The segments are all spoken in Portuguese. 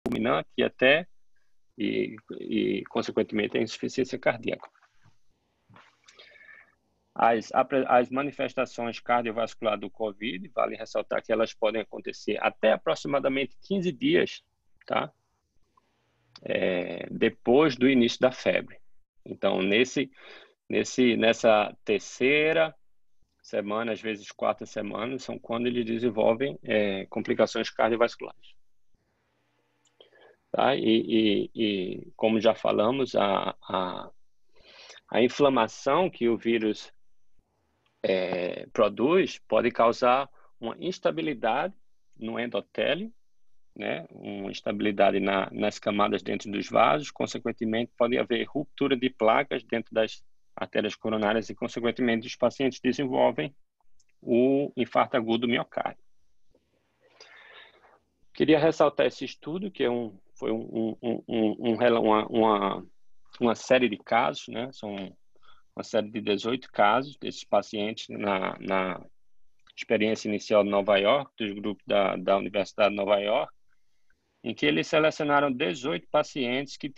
fulminante e consequentemente, a insuficiência cardíaca. As manifestações cardiovasculares do COVID, vale ressaltar que elas podem acontecer até aproximadamente 15 dias, tá? Depois do início da febre. Então, nessa terceira semana, às vezes quarta semana, são quando eles desenvolvem complicações cardiovasculares. Tá? E como já falamos, a inflamação que o vírus produz pode causar uma instabilidade no endotélio, né? Uma instabilidade nas camadas dentro dos vasos, consequentemente pode haver ruptura de placas dentro das artérias coronárias e, consequentemente, os pacientes desenvolvem o infarto agudo do miocárdio. Queria ressaltar esse estudo, que foi uma série de casos, né? São uma série de 18 casos desses pacientes na experiência inicial de Nova York, dos grupos da Universidade de Nova York, em que eles selecionaram 18 pacientes que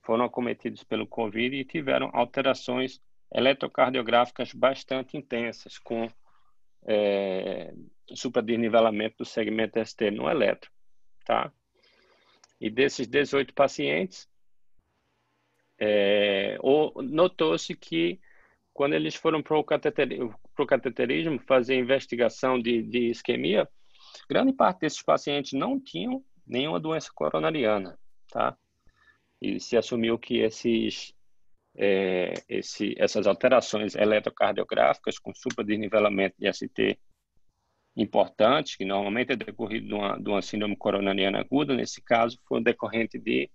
foram acometidos pelo COVID e tiveram alterações eletrocardiográficas bastante intensas, com supradesnivelamento do segmento ST no eletro, tá? E desses 18 pacientes, notou-se que quando eles foram para o cateterismo fazer investigação de isquemia, grande parte desses pacientes não tinham nenhuma doença coronariana, tá? E se assumiu que essas alterações eletrocardiográficas com supradesnivelamento de ST importantes, que normalmente é decorrido de uma síndrome coronariana aguda, nesse caso foi decorrente de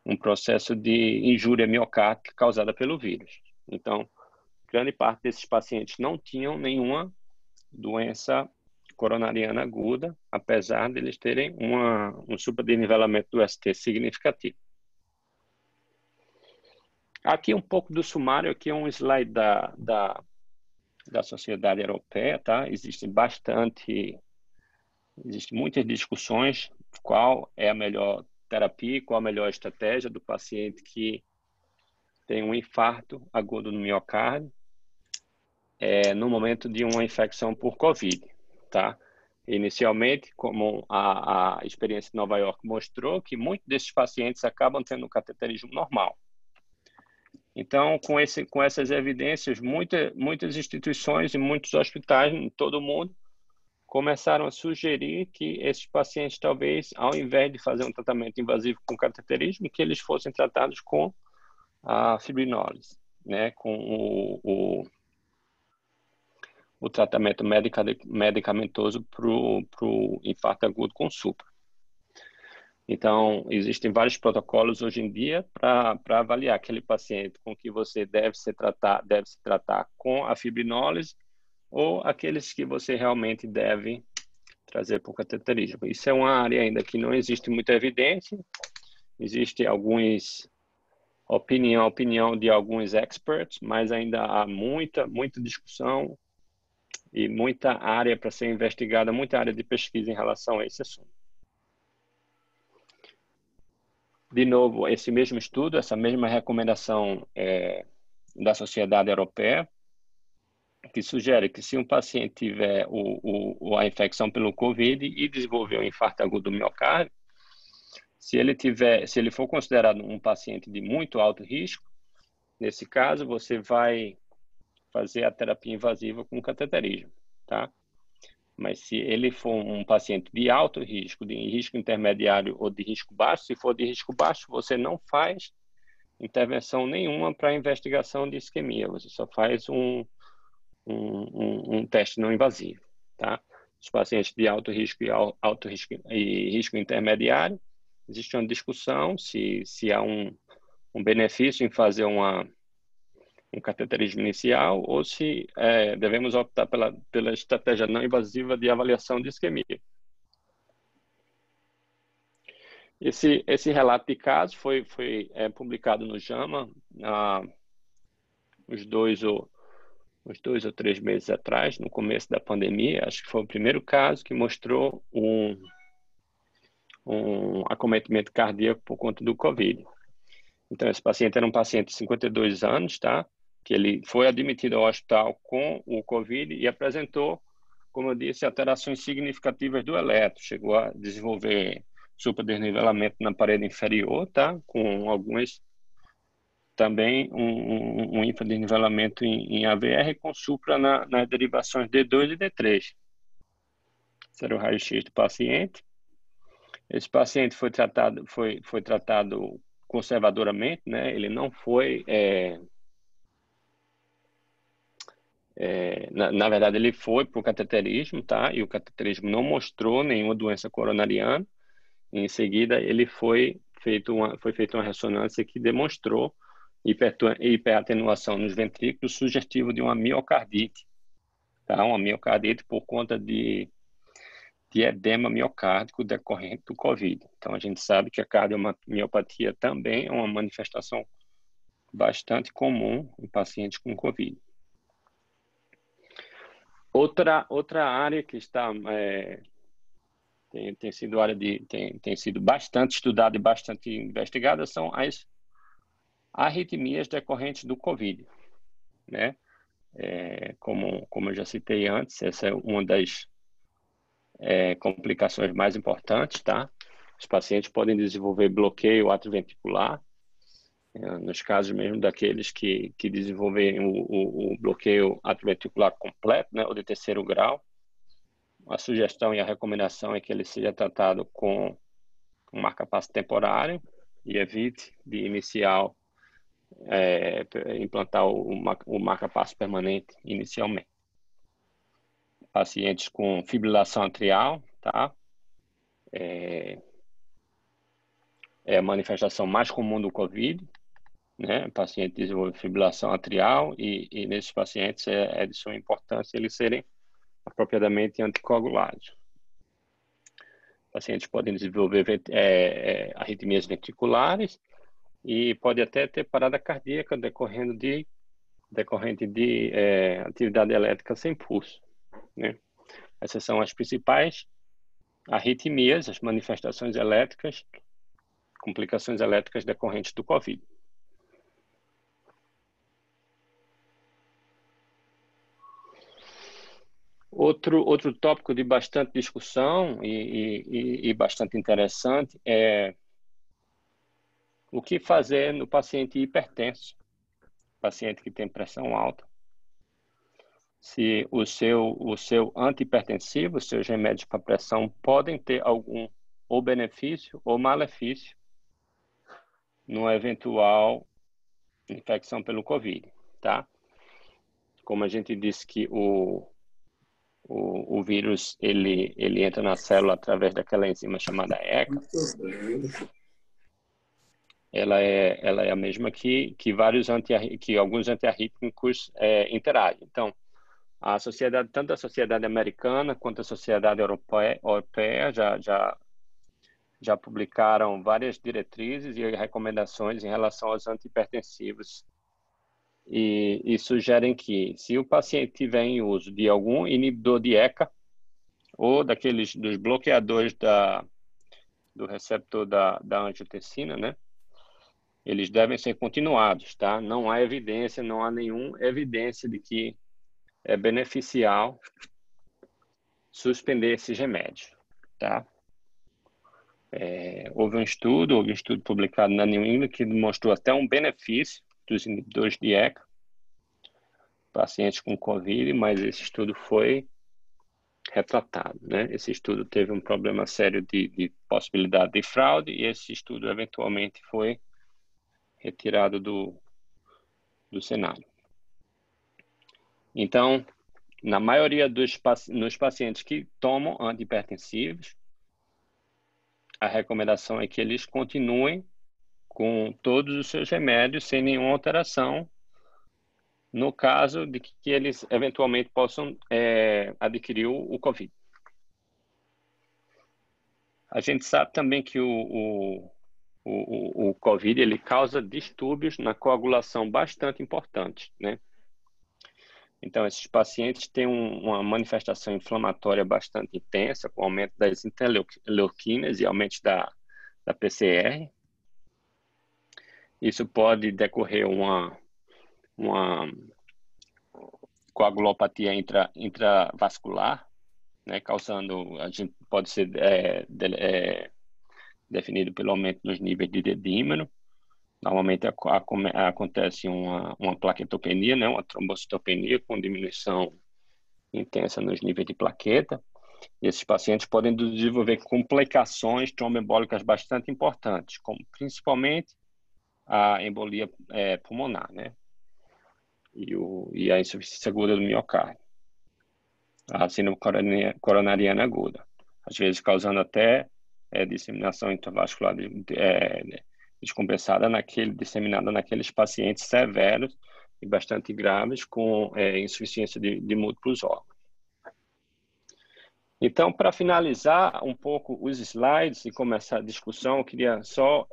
um processo de injúria miocárdica causada pelo vírus. Então, grande parte desses pacientes não tinham nenhuma doença coronariana aguda, apesar de eles terem um supradesnivelamento do ST significativo. Aqui um pouco do sumário, aqui é um slide da Sociedade Europeia, tá? Existem muitas discussões qual é a melhor terapia, qual a melhor estratégia do paciente que tem um infarto agudo no miocárdio no momento de uma infecção por COVID, tá? Inicialmente, como a experiência de Nova York mostrou, que muitos desses pacientes acabam tendo um cateterismo normal. Então, com essas evidências, muitas instituições e muitos hospitais em todo o mundo começaram a sugerir que esses pacientes, talvez, ao invés de fazer um tratamento invasivo com cateterismo, que eles fossem tratados com a fibrinólise, né, com o tratamento medicamentoso para o infarto agudo com supra. Então, existem vários protocolos hoje em dia para avaliar aquele paciente com que você deve se tratar com a fibrinólise ou aqueles que você realmente deve trazer para o cateterismo. Isso é uma área ainda que não existe muita evidência, existe opinião de alguns experts, mas ainda há muita discussão e muita área para ser investigada, muita área de pesquisa em relação a esse assunto. De novo, esse mesmo estudo, essa mesma recomendação da Sociedade Europeia, que sugere que se um paciente tiver a infecção pelo COVID e desenvolver um infarto agudo do miocárdio, se ele for considerado um paciente de muito alto risco, nesse caso você vai fazer a terapia invasiva com cateterismo, tá? Mas se ele for um paciente de alto risco, de risco intermediário ou de risco baixo, se for de risco baixo, você não faz intervenção nenhuma para investigação de isquemia, você só faz um teste não invasivo, tá? Os pacientes de alto risco e risco intermediário, existe uma discussão se há um benefício em fazer um cateterismo inicial ou se devemos optar pela estratégia não invasiva de avaliação de isquemia. Esse relato de caso foi publicado no JAMA uns 2 ou 3 meses atrás, no começo da pandemia. Acho que foi o primeiro caso que mostrou um acometimento cardíaco por conta do COVID. Então, esse paciente era um paciente de 52 anos, tá? Que ele foi admitido ao hospital com o COVID e apresentou, como eu disse, alterações significativas do eletro. Chegou a desenvolver supradesnivelamento na parede inferior, tá? Com algumas, também um infradesnivelamento em AVR com supra nas derivações D2 e D3. Esse era o raio-x do paciente. Esse paciente foi tratado conservadoramente, né? Ele não foi, na verdade, ele foi para o cateterismo, tá? E o cateterismo não mostrou nenhuma doença coronariana. Em seguida, ele foi feita uma ressonância que demonstrou hiperatenuação nos ventrículos, sugestivo de uma miocardite, tá? Uma miocardite por conta de edema miocárdico decorrente do COVID. Então, a gente sabe que a cardiomiopatia também é uma manifestação bastante comum em pacientes com COVID. Outra área que tem sido bastante estudada e bastante investigada são as arritmias decorrentes do COVID, né? Como eu já citei antes, essa é uma das complicações mais importantes, tá? Os pacientes podem desenvolver bloqueio atrioventricular, nos casos mesmo daqueles que desenvolverem o bloqueio atrioventricular completo, né, ou de terceiro grau. A sugestão e a recomendação é que ele seja tratado com um marca-passo temporário e evite de implantar o marca-passo permanente inicialmente. Pacientes com fibrilação atrial, tá? É a manifestação mais comum do COVID, né? O paciente desenvolve fibrilação atrial e nesses pacientes é de suma importância eles serem apropriadamente anticoagulados. Pacientes podem desenvolver arritmias ventriculares e pode até ter parada cardíaca decorrente de atividade elétrica sem pulso, né? Essas são as principais arritmias, as manifestações elétricas, complicações elétricas decorrentes do COVID. Outro tópico de bastante discussão e bastante interessante é o que fazer no paciente hipertenso, paciente que tem pressão alta. Se o seu antihipertensivo, os seus remédios para pressão podem ter algum ou benefício ou malefício numa eventual infecção pelo COVID, tá? Como a gente disse que o vírus ele entra na célula através daquela enzima chamada ECA. Ela é a mesma que alguns antiarrítmicos interagem. Então, tanto a sociedade americana quanto a sociedade europeia já publicaram várias diretrizes e recomendações em relação aos antihipertensivos e sugerem que, se o paciente tiver em uso de algum inibidor de ECA ou dos bloqueadores do receptor da angiotensina, né, eles devem ser continuados, tá? Não há nenhuma evidência de que é beneficial suspender esses remédios, tá? Houve um estudo publicado na New England que mostrou até um benefício dos inibidores de ECA, pacientes com COVID, mas esse estudo foi retratado, né? Esse estudo teve um problema sério de possibilidade de fraude e esse estudo eventualmente foi retirado do cenário. Então, na maioria nos pacientes que tomam antihipertensivos, a recomendação é que eles continuem com todos os seus remédios sem nenhuma alteração, no caso de que eles eventualmente possam adquirir o COVID. A gente sabe também que o COVID ele causa distúrbios na coagulação bastante importantes, né? Então, esses pacientes têm uma manifestação inflamatória bastante intensa, com aumento das interleuquinas e aumento da PCR. Isso pode decorrer uma coagulopatia intravascular, né, causando, a gente pode ser definido pelo aumento nos níveis de dedímero. Normalmente acontece uma plaquetopenia, né, uma trombocitopenia com diminuição intensa nos níveis de plaqueta. E esses pacientes podem desenvolver complicações tromboembólicas bastante importantes, como principalmente a embolia pulmonar, né, e a insuficiência aguda do miocárdio, a síndrome coronariana aguda, às vezes causando até disseminação intravascular descompensada disseminada naqueles pacientes severos e bastante graves com insuficiência de múltiplos órgãos. Então, para finalizar um pouco os slides e começar a discussão, eu queria só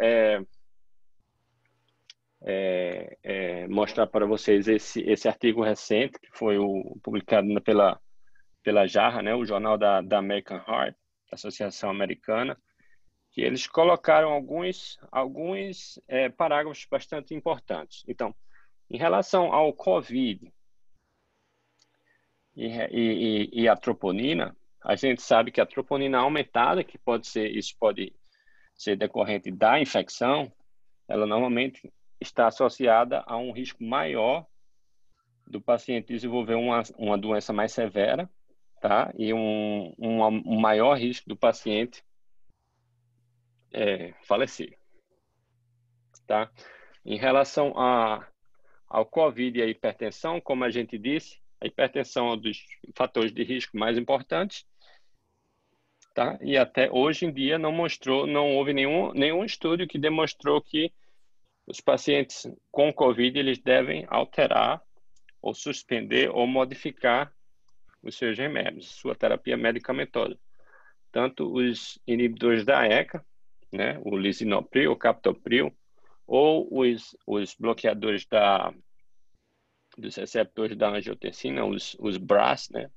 mostrar para vocês esse artigo recente que foi publicado pela JAHA, né, o Jornal da American Heart, Associação Americana, que eles colocaram alguns parágrafos bastante importantes. Então, em relação ao COVID e a troponina, a gente sabe que a troponina aumentada, isso pode ser decorrente da infecção, ela normalmente está associada a um risco maior do paciente desenvolver uma doença mais severa, tá? E um maior risco do paciente falecer, tá? Em relação ao COVID e à hipertensão, como a gente disse, a hipertensão é um dos fatores de risco mais importantes, tá? E até hoje em dia não houve nenhum estudo que demonstrou que os pacientes com COVID eles devem alterar ou suspender ou modificar os seus remédios, sua terapia medicamentosa. Tanto os inibidores da ECA, né, o lisinopril, o captopril, ou os bloqueadores dos receptores da angiotensina, os BRAS, né,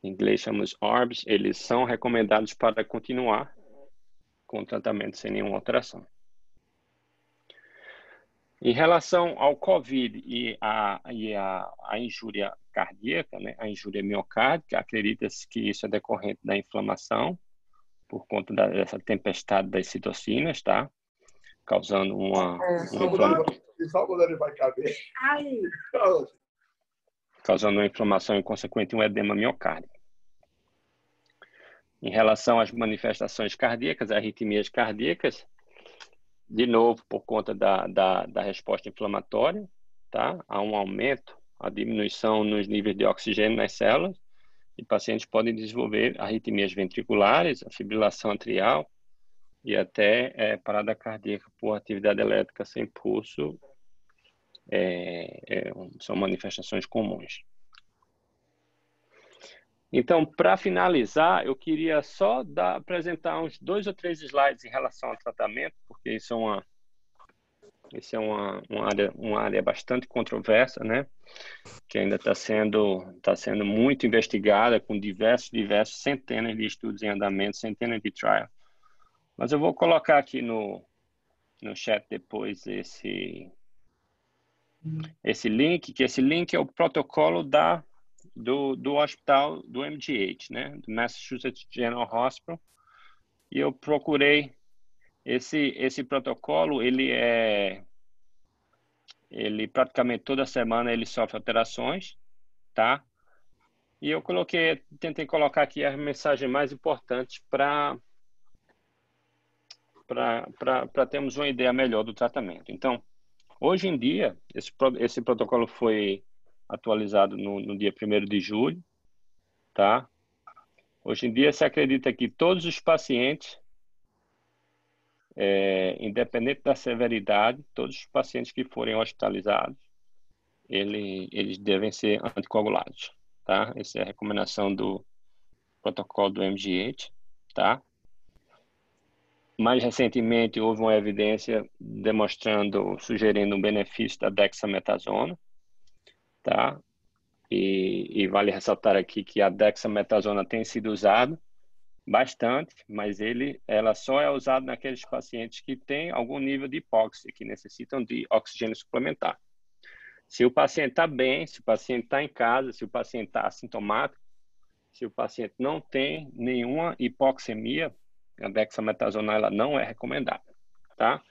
em inglês chamamos ARBs, eles são recomendados para continuar com o tratamento sem nenhuma alteração. Em relação ao COVID e a injúria cardíaca, né, a injúria miocárdica, acredita-se que isso é decorrente da inflamação por conta dessa tempestade das citocinas, tá? Causando causando uma inflamação e, consequente, um edema miocárdico. Em relação às manifestações cardíacas, arritmias cardíacas, de novo, por conta da resposta inflamatória, tá? Há um aumento, a diminuição nos níveis de oxigênio nas células, e pacientes podem desenvolver arritmias ventriculares, a fibrilação atrial e até parada cardíaca por atividade elétrica sem pulso, são manifestações comuns. Então, para finalizar, eu queria só apresentar uns 2 ou 3 slides em relação ao tratamento, porque isso é uma área bastante controversa, né? Que ainda está sendo muito investigada, com diversos centenas de estudos em andamento, centenas de trials. Mas eu vou colocar aqui no chat depois esse link, que esse link é o protocolo do hospital do MGH, né, do Massachusetts General Hospital, e eu procurei esse protocolo, ele praticamente toda semana ele sofre alterações, tá? E eu tentei colocar aqui as mensagens mais importantes para termos uma ideia melhor do tratamento. Então, hoje em dia, esse protocolo foi atualizado no dia 1º de julho, tá? Hoje em dia, se acredita que todos os pacientes, independente da severidade, todos os pacientes que forem hospitalizados, eles devem ser anticoagulados, tá? Essa é a recomendação do protocolo do MGH, tá? Mais recentemente, houve uma evidência sugerindo um benefício da dexametasona, tá? E vale ressaltar aqui que a dexametasona tem sido usada bastante, mas ela só é usada naqueles pacientes que têm algum nível de hipóxia, que necessitam de oxigênio suplementar. Se o paciente está bem, se o paciente está em casa, se o paciente está assintomático, se o paciente não tem nenhuma hipoxemia, a dexametasona ela não é recomendada, tá?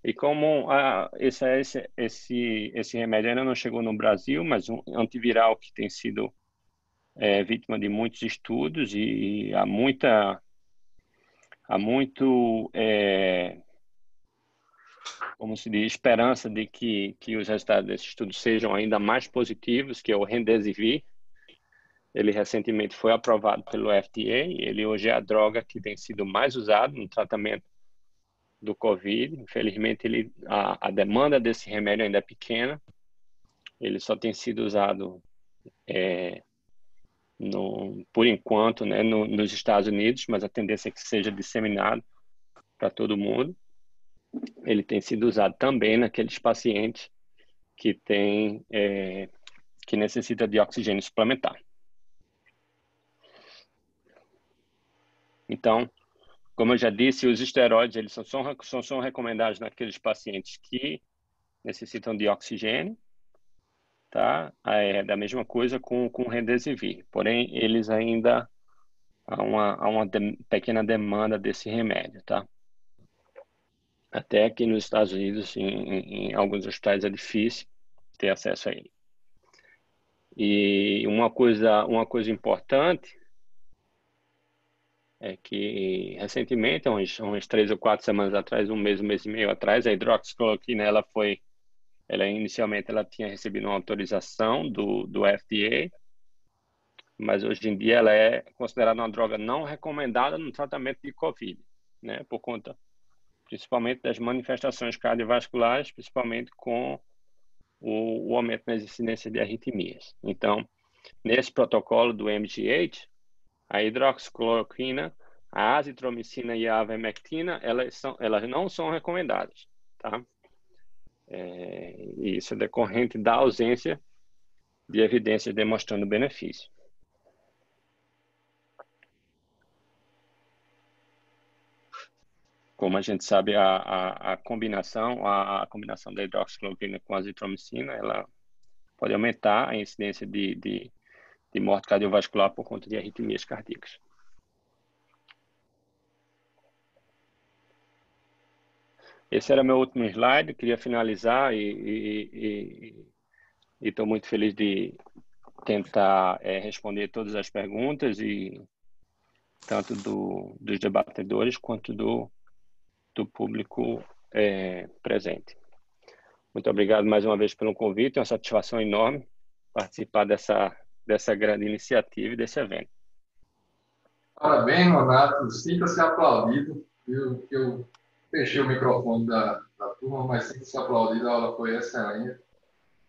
E como esse remédio ainda não chegou no Brasil, mas um antiviral que tem sido vítima de muitos estudos e há muito como se diz, esperança de que os resultados desse estudo sejam ainda mais positivos, que é o Remdesivir. Ele recentemente foi aprovado pelo FDA, ele hoje é a droga que tem sido mais usada no tratamento do COVID. Infelizmente, a demanda desse remédio ainda é pequena, ele só tem sido usado por enquanto, né, nos Estados Unidos, mas a tendência é que seja disseminado para todo mundo. Ele tem sido usado também naqueles pacientes que necessita de oxigênio suplementar. Então, como eu já disse, os esteroides eles são recomendados naqueles pacientes que necessitam de oxigênio, tá? Da mesma coisa com o Remdesivir. Porém, eles ainda há uma pequena demanda desse remédio, tá? Até aqui nos Estados Unidos, em alguns hospitais é difícil ter acesso a ele. E uma coisa importante é que recentemente, uns 3 ou 4 semanas atrás, um mês e meio atrás, a hidroxicloroquina, inicialmente ela tinha recebido uma autorização do FDA, mas hoje em dia ela é considerada uma droga não recomendada no tratamento de COVID, né? Por conta, principalmente das manifestações cardiovasculares, principalmente com o aumento nas incidências de arritmias. Então, nesse protocolo do MGH, a hidroxicloroquina, a azitromicina e a avermectina, elas não são recomendadas, tá? E isso é decorrente da ausência de evidências demonstrando benefício. Como a gente sabe, a combinação da hidroxicloroquina com a azitromicina, ela pode aumentar a incidência de morte cardiovascular por conta de arritmias cardíacas. Esse era meu último slide. Queria finalizar e estou muito feliz de tentar responder todas as perguntas, e tanto dos debatedores quanto do público presente. Muito obrigado mais uma vez pelo convite. É uma satisfação enorme participar dessa grande iniciativa e desse evento. Parabéns, Nonato. Sinta-se aplaudido. Eu fechei o microfone da turma, mas sinta-se aplaudido. A aula foi excelente.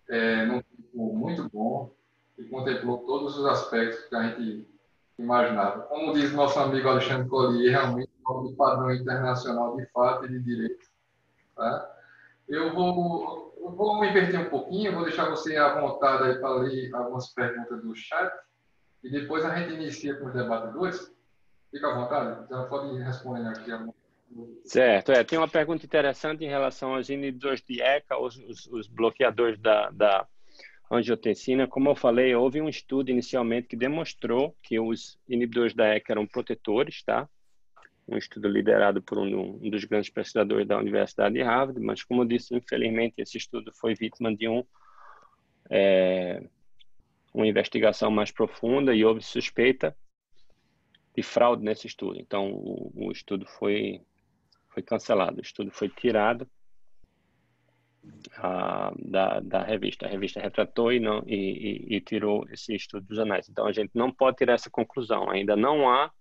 Num tempo muito bom e contemplou todos os aspectos que a gente imaginava. Como diz nosso amigo Alexandre Collier, realmente é um padrão internacional de fato e de direito. Tá? Eu vou me inverter um pouquinho, vou deixar você à vontade aí para ler algumas perguntas do chat e depois a gente inicia com os debatedores. Fica à vontade, já pode ir respondendo aqui. Certo, tem uma pergunta interessante em relação aos inibidores de ECA, os bloqueadores da angiotensina. Como eu falei, houve um estudo inicialmente que demonstrou que os inibidores da ECA eram protetores, tá? Um estudo liderado por um dos grandes pesquisadores da Universidade de Harvard, mas como eu disse, infelizmente esse estudo foi vítima de uma investigação mais profunda e houve suspeita de fraude nesse estudo. Então o estudo foi cancelado, o estudo foi tirado da revista. A revista retratou e tirou esse estudo dos anais. Então a gente não pode tirar essa conclusão. Ainda não há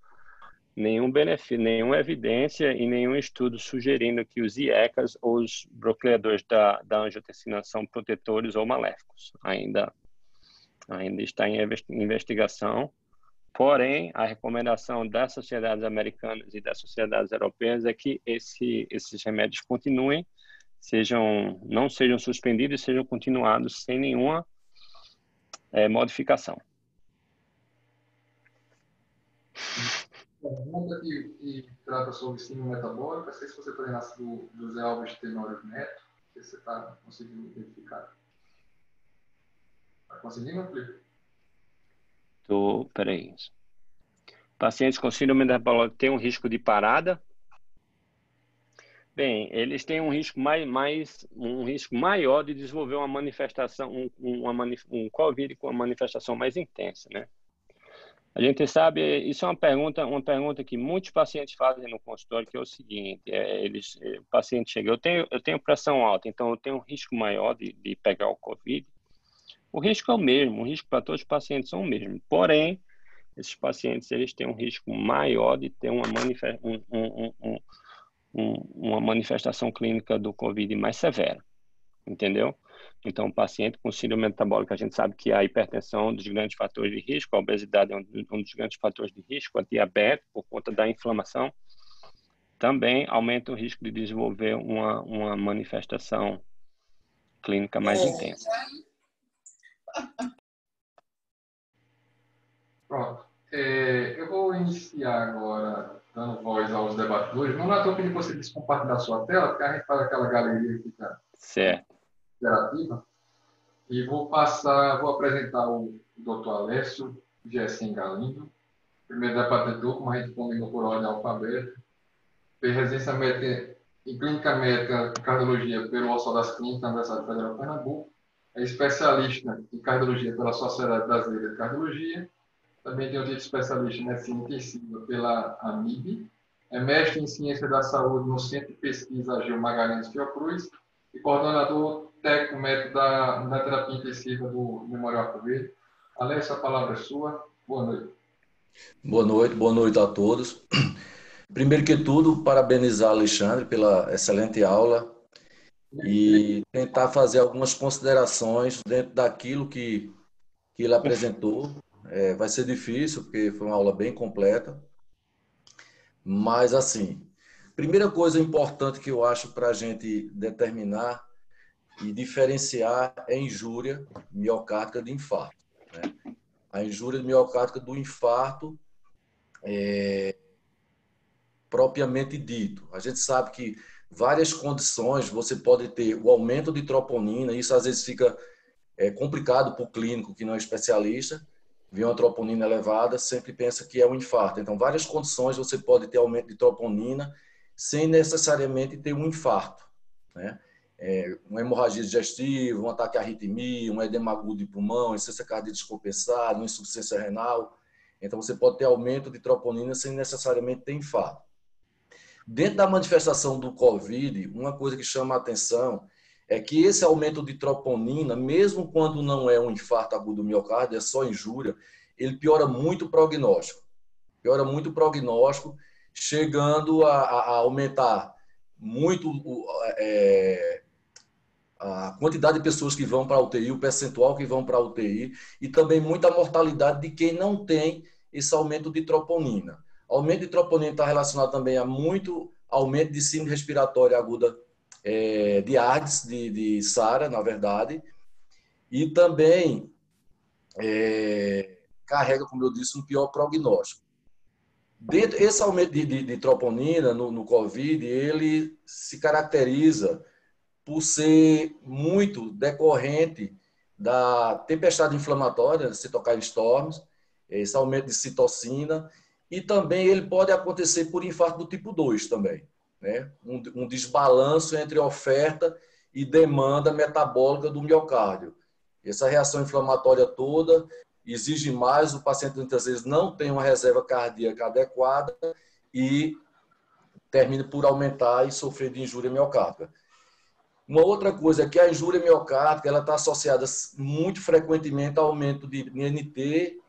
nenhum benefício, nenhuma evidência e nenhum estudo sugerindo que os IECAs ou os bloqueadores da angiotensina são protetores ou maléficos. Ainda está em investigação. Porém, a recomendação das sociedades americanas e das sociedades europeias é que esses remédios continuem, não sejam suspendidos e sejam continuados sem nenhuma modificação. Pergunta que trata sobre síndrome metabólica. Não sei se você treinasse do José Alves Tenório Neto. Não sei se você está conseguindo identificar. Está conseguindo, Felipe? Peraí. Pacientes com síndrome metabólica têm um risco de parada? Bem, eles têm um risco um risco maior de desenvolver uma manifestação, um COVID com uma manifestação mais intensa, né? A gente sabe, isso é uma pergunta que muitos pacientes fazem no consultório, que é o seguinte: o paciente chega, eu tenho pressão alta, então eu tenho um risco maior de pegar o COVID. O risco é o mesmo, o risco para todos os pacientes é o mesmo. Porém, esses pacientes eles têm um risco maior de ter uma manifestação clínica do COVID mais severa, entendeu? Então, o paciente com síndrome metabólica, a gente sabe que a hipertensão é um dos grandes fatores de risco, a obesidade é um dos grandes fatores de risco, a diabetes, por conta da inflamação, também aumenta o risco de desenvolver uma manifestação clínica mais intensa. Pronto. Eu vou iniciar agora, dando voz aos debatedores. Não é à toa que você disse compartilhar a sua tela, porque a gente faz aquela galeria que fica interativa. E vou apresentar o Dr. Alessio Gessen Galindo, primeiro debatedor, como a gente combinou por ordem alfabética, fez residência médica em Clínica Médica de Cardiologia pelo Hospital das Clínicas da Universidade Federal de Pernambuco, é especialista em Cardiologia pela Sociedade Brasileira de Cardiologia, também tem o título de especialista em Medicina Intensiva pela AMIB, é mestre em Ciência da Saúde no Centro de Pesquisa Gil Magalhães Fiocruz e coordenador técnico médico da terapia intensiva do Memorial Covid. Alessio, a palavra é sua. Boa noite. Boa noite a todos. Primeiro que tudo, parabenizar Alexandre pela excelente aula e tentar fazer algumas considerações dentro daquilo que ele apresentou. Vai ser difícil, porque foi uma aula bem completa, mas assim, primeira coisa importante que eu acho para a gente determinar e diferenciar é a injúria miocárdica de infarto, né? A injúria miocárdica do infarto propriamente dito. A gente sabe que várias condições você pode ter o aumento de troponina, isso às vezes fica complicado para o clínico que não é especialista, vê uma troponina elevada, sempre pensa que é um infarto. Então, várias condições você pode ter aumento de troponina sem necessariamente ter um infarto, né? Uma hemorragia digestiva, um ataque à arritmia, um edema agudo de pulmão, insuficiência cardíaca descompensada, uma insuficiência renal. Então, você pode ter aumento de troponina sem necessariamente ter infarto. Dentro da manifestação do COVID, uma coisa que chama a atenção é que esse aumento de troponina, mesmo quando não é um infarto agudo do miocárdio, é só injúria, ele piora muito o prognóstico. Piora muito o prognóstico, chegando a aumentar muito a quantidade de pessoas que vão para a UTI, o percentual que vão para a UTI, e também muita mortalidade de quem não tem esse aumento de troponina. O aumento de troponina está relacionado também a muito aumento de síndrome respiratória aguda de AIDS, de SARA, na verdade, e também carrega, como eu disse, um pior prognóstico. Esse aumento de troponina no COVID, ele se caracteriza por ser muito decorrente da tempestade inflamatória, cytokine storms, esse aumento de citocina, e também ele pode acontecer por infarto do tipo 2 também, né? Um desbalanço entre oferta e demanda metabólica do miocárdio. Essa reação inflamatória toda exige mais, o paciente muitas vezes não tem uma reserva cardíaca adequada e termina por aumentar e sofrer de injúria miocárdica. Uma outra coisa é que a injúria miocárdica ela está associada muito frequentemente ao aumento de NT,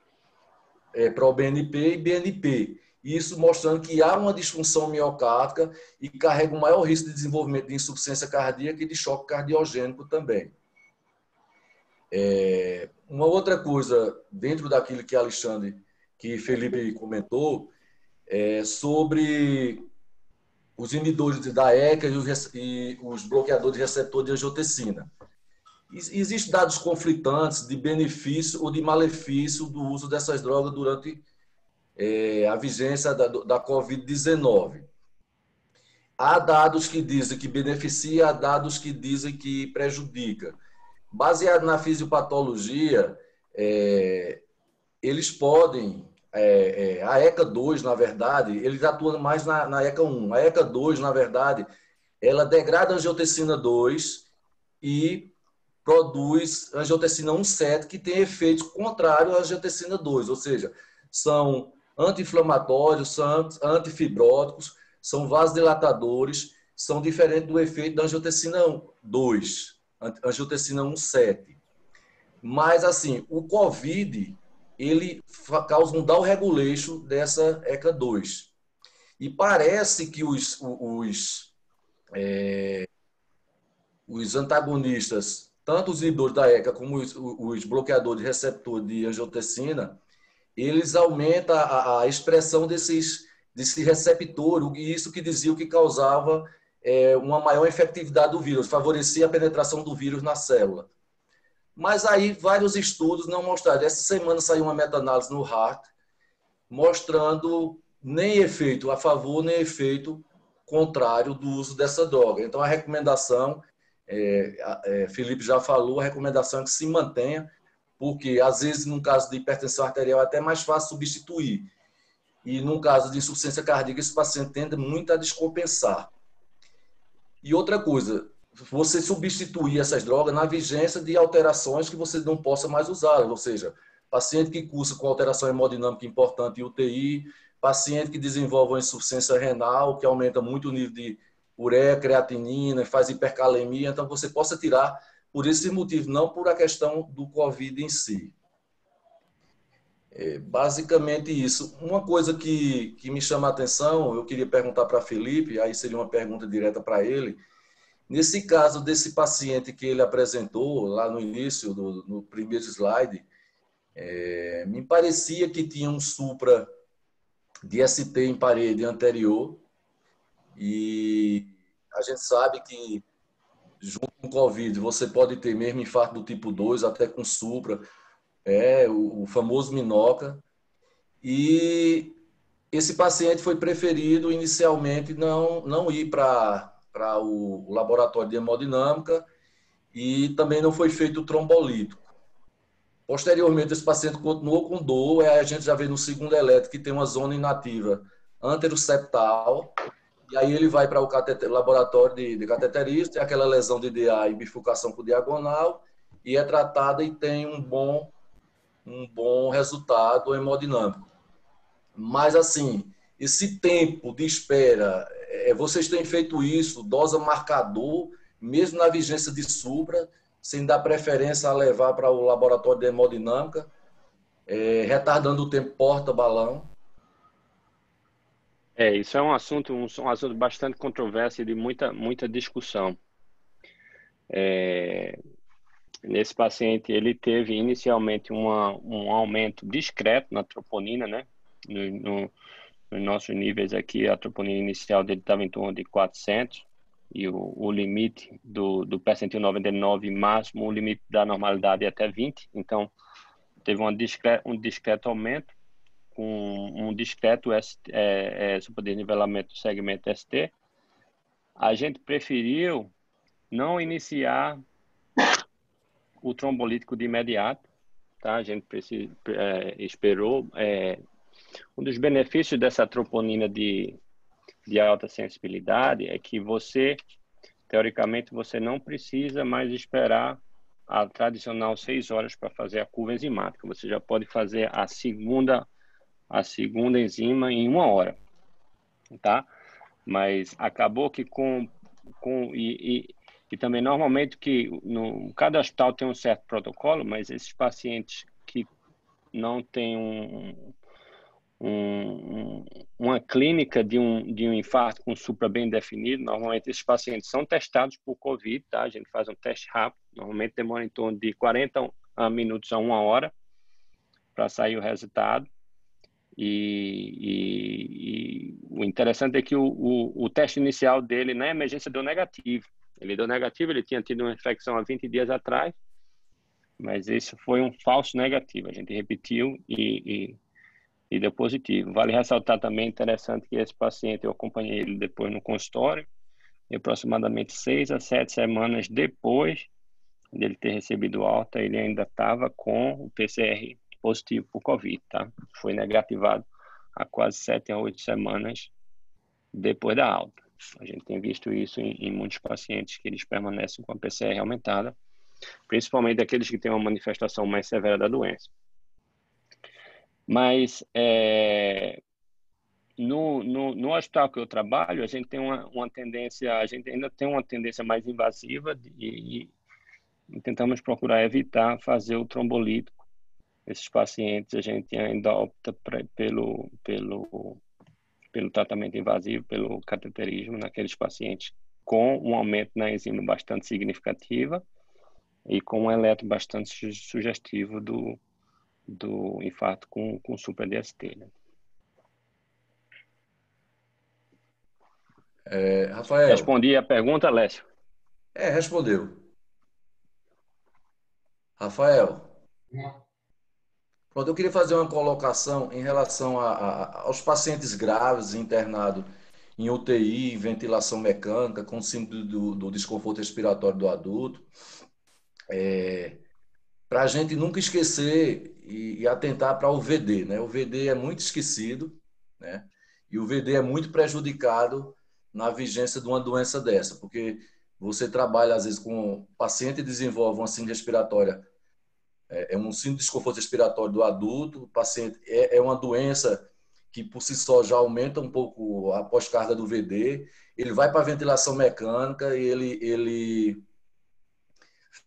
proBNP e BNP. Isso mostrando que há uma disfunção miocárdica e carrega um maior risco de desenvolvimento de insuficiência cardíaca e de choque cardiogênico também. Uma outra coisa, dentro daquilo que Alexandre, que Felipe comentou, sobre os inibidores da ECA e os bloqueadores de receptor de angiotensina. Existem dados conflitantes de benefício ou de malefício do uso dessas drogas durante a vigência da Covid-19. Há dados que dizem que beneficia, há dados que dizem que prejudica. Baseado na fisiopatologia, eles podem... a ECA2, na verdade, eles atuam mais na ECA1. A ECA2, na verdade, ela degrada a angiotensina 2 e produz angiotensina 1,7, que tem efeitos contrários à angiotensina 2, ou seja, são anti-inflamatórios, são antifibróticos, são vasodilatadores, são diferentes do efeito da angiotensina 2, angiotensina 1,7. Mas, assim, o COVID, ele causa um downregulation dessa ECA2. E parece que os antagonistas, tanto os inibidores da ECA como os bloqueadores de receptor de angiotensina, eles aumentam a expressão desse receptor, e isso que dizia que causava uma maior efetividade do vírus, favorecia a penetração do vírus na célula. Mas aí vários estudos não mostraram. Essa semana saiu uma meta-análise no Heart, mostrando nem efeito a favor, nem efeito contrário do uso dessa droga. Então a recomendação, Felipe já falou, a recomendação é que se mantenha, porque às vezes, no caso de hipertensão arterial, é até mais fácil substituir. E no caso de insuficiência cardíaca, esse paciente tende muito a descompensar. E outra coisa, você substituir essas drogas na vigência de alterações que você não possa mais usá-las, ou seja, paciente que cursa com alteração hemodinâmica importante em UTI, paciente que desenvolve uma insuficiência renal, que aumenta muito o nível de ureia, creatinina, faz hipercalemia, então você possa tirar por esse motivo, não por a questão do COVID em si. Basicamente isso. Uma coisa que me chama a atenção, eu queria perguntar para Felipe, aí seria uma pergunta direta para ele. Nesse caso desse paciente que ele apresentou lá no início, no primeiro slide, me parecia que tinha um supra de ST em parede anterior, e a gente sabe que junto com o COVID, você pode ter mesmo infarto do tipo 2, até com supra, o famoso Minoca. E esse paciente foi preferido inicialmente não ir para o laboratório de hemodinâmica e também não foi feito o trombolítico. Posteriormente, esse paciente continuou com dor, a gente já vê no segundo eletro que tem uma zona inativa anteroseptal. E aí ele vai para o laboratório de cateterismo, tem aquela lesão de DA e bifurcação com diagonal, e é tratada e tem um bom resultado hemodinâmico. Mas, assim, esse tempo de espera, vocês têm feito isso, dosa marcador, mesmo na vigência de supra, sem dar preferência a levar para o laboratório de hemodinâmica, retardando o tempo porta-balão? Isso é um assunto bastante controverso e de muita discussão. Nesse paciente, ele teve inicialmente um aumento discreto na troponina, né? Nos nossos níveis aqui, a troponina inicial dele estava em torno de 400, e o limite do percentil 99 máximo, o limite da normalidade é até 20, então teve um discreto aumento, com um discreto superdesnivelamento do segmento ST. A gente preferiu não iniciar o trombolítico de imediato, tá? A gente esperou. Um dos benefícios dessa troponina de alta sensibilidade é que teoricamente, você não precisa mais esperar a tradicional 6 horas para fazer a curva enzimática. Você já pode fazer a segunda enzima em 1 hora, tá? Mas acabou que e também normalmente que cada hospital tem um certo protocolo, mas esses pacientes que não têm uma clínica de um infarto com supra bem definido, normalmente esses pacientes são testados por COVID, tá? A gente faz um teste rápido, normalmente demora em torno de 40 minutos a 1 hora para sair o resultado. E o interessante é que o teste inicial dele na emergência deu negativo. Ele deu negativo, ele tinha tido uma infecção há 20 dias atrás, mas isso foi um falso negativo. A gente repetiu e deu positivo. Vale ressaltar também, interessante, que esse paciente, eu acompanhei ele depois no consultório, e aproximadamente 6 a 7 semanas depois dele ter recebido alta, ele ainda estava com o PCR positivo por Covid, tá? Foi negativado há quase 7 a 8 semanas depois da alta. A gente tem visto isso em muitos pacientes que eles permanecem com a PCR aumentada, principalmente aqueles que têm uma manifestação mais severa da doença. Mas no hospital que eu trabalho, a gente tem uma tendência, a gente ainda tem uma tendência mais invasiva e tentamos procurar evitar fazer o trombolítico. Esses pacientes a gente ainda opta pelo tratamento invasivo, pelo cateterismo naqueles pacientes com um aumento na enzima bastante significativa e com um eletro bastante sugestivo do infarto com supra-DST, né? Rafael. Respondi a pergunta, Lécio? Respondeu. Rafael. Pronto, eu queria fazer uma colocação em relação aos pacientes graves internados em UTI, ventilação mecânica, com síndrome do desconforto respiratório do adulto. Para a gente nunca esquecer e atentar para o VD, né? O VD é muito esquecido, né? E o VD é muito prejudicado na vigência de uma doença dessa, porque você trabalha, às vezes, com o paciente desenvolve uma síndrome respiratória, um síndrome de desconforto respiratório do adulto, o paciente é uma doença que, por si só, já aumenta um pouco a pós-carga do VD, ele vai para a ventilação mecânica e ele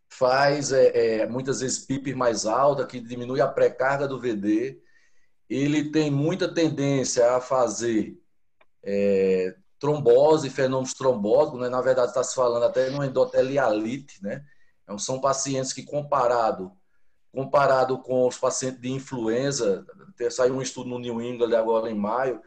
faz muitas vezes PIP mais alta, que diminui a pré-carga do VD. Ele tem muita tendência a fazer trombose, fenômenos trombóticos, né? Na verdade está se falando até no endotelialite, né? Então, são pacientes que comparado com os pacientes de influenza, saiu um estudo no New England agora em maio,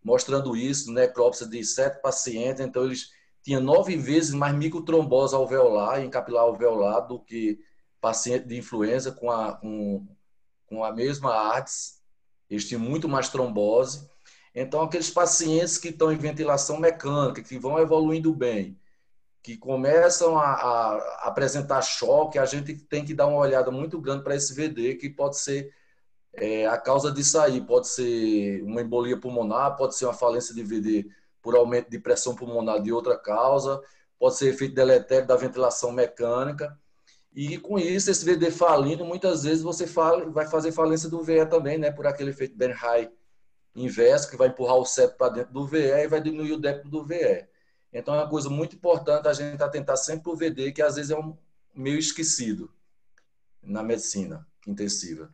mostrando isso, necrópsia de 7 pacientes, então eles tinham 9 vezes mais microtrombose alveolar, em capilar alveolar, do que paciente de influenza com a mesma AIDS, eles tinham muito mais trombose. Então, aqueles pacientes que estão em ventilação mecânica, que vão evoluindo bem, que começam a apresentar choque, a gente tem que dar uma olhada muito grande para esse VD, que pode ser a causa disso aí, pode ser uma embolia pulmonar, pode ser uma falência de VD por aumento de pressão pulmonar de outra causa, pode ser efeito deletério da ventilação mecânica. E com isso, esse VD falindo, muitas vezes você vai fazer falência do VE também, né? Por aquele efeito Bernheim inverso, que vai empurrar o septo para dentro do VE e vai diminuir o débito do VE. Então, é uma coisa muito importante a gente atentar sempre para o VD, que às vezes é meio esquecido na medicina intensiva.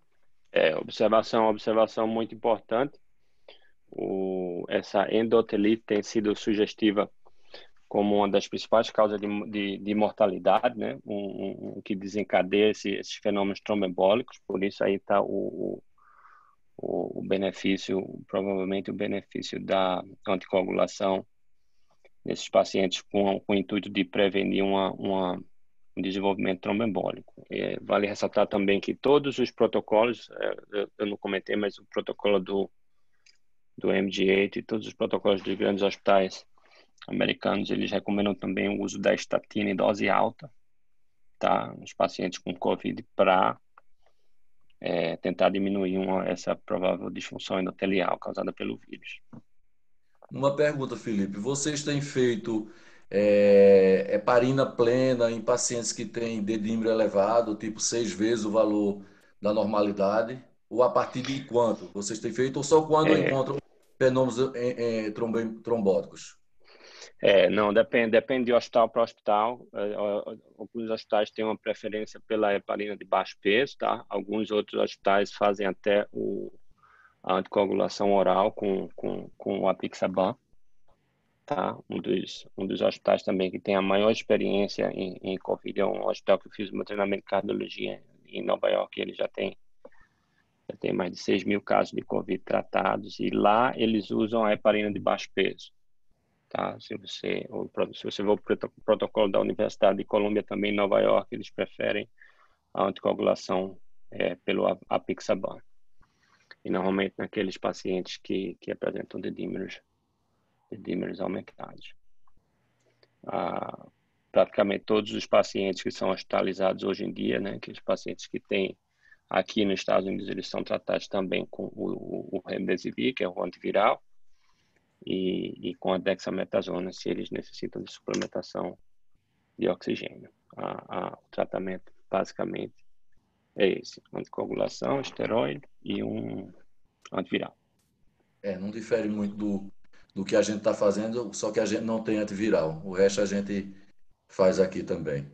Observação muito importante. Essa endotelite tem sido sugestiva como uma das principais causas de mortalidade, né? Que desencadeia esses fenômenos tromboembólicos. Por isso aí está o benefício, provavelmente o benefício da anticoagulação nesses pacientes com o intuito de prevenir um desenvolvimento tromboembólico. Vale ressaltar também que todos os protocolos, eu não comentei, mas o protocolo do MD8 e todos os protocolos dos grandes hospitais americanos, eles recomendam também o uso da estatina em dose alta, tá? Nos pacientes com COVID para tentar diminuir essa provável disfunção endotelial causada pelo vírus. Uma pergunta, Felipe. Vocês têm feito heparina plena em pacientes que têm dedímero elevado, tipo 6 vezes o valor da normalidade? Ou a partir de quanto vocês têm feito? Ou só quando encontram fenômenos trombóticos? Não, depende de hospital para hospital. Alguns hospitais têm uma preferência pela heparina de baixo peso, tá? Alguns outros hospitais fazem até a anticoagulação oral com o apixaban, tá? Um dos hospitais também que tem a maior experiência em COVID é um hospital que eu fiz o meu treinamento de cardiologia em Nova York. Ele já tem mais de 6.000 casos de COVID tratados e lá eles usam a heparina de baixo peso. tá? Se você for para o protocolo da Universidade de Colômbia, também em Nova York, eles preferem a anticoagulação pelo apixaban. E normalmente naqueles pacientes que apresentam dedímeros aumentados. Praticamente todos os pacientes que são hospitalizados hoje em dia, né, aqueles pacientes que têm aqui nos Estados Unidos, eles são tratados também com o remdesivir, que é o antiviral, e com a dexametasona, se eles necessitam de suplementação de oxigênio. O tratamento, basicamente, é esse: anticoagulação, esteroide e um antiviral. Não difere muito do que a gente está fazendo, só que a gente não tem antiviral. O resto a gente faz aqui também.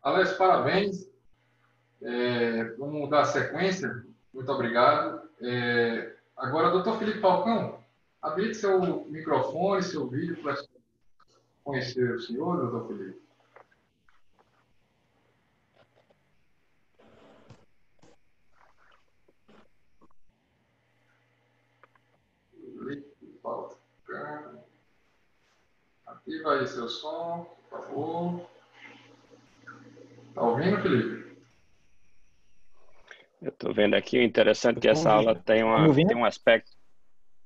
Alex, parabéns. Vamos dar sequência. Muito obrigado. Agora, doutor Felipe Falcão, habilite seu microfone, seu vídeo para conhecer o senhor, doutor Felipe. Felipe Falcão. Ativa aí seu som, por favor. Está ouvindo, Felipe? Eu estou vendo aqui, o interessante é que essa aula tem um aspecto.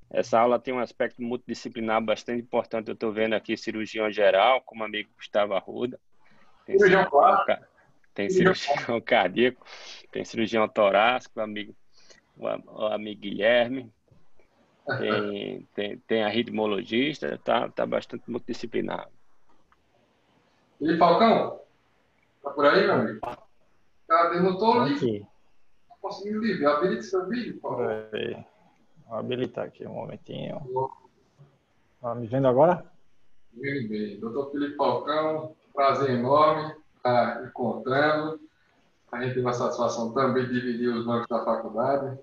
Essa aula tem um aspecto multidisciplinar bastante importante. Eu estou vendo aqui cirurgião geral, como o amigo Gustavo Arruda. Tem cirurgião cardíaco, tem cirurgião torácico, o amigo Guilherme. Tem a ritmologista, tá bastante multidisciplinar. Felipe Falcão, tá por aí, meu amigo? Cadê? Não estou ali. Não conseguindo livre. Habilite seu vídeo, por favor. Vou habilitar aqui um momentinho. Tá me vendo agora? Bem. Doutor Felipe Falcão, prazer enorme estar encontrando. A gente teve a satisfação também de dividir os bancos da faculdade.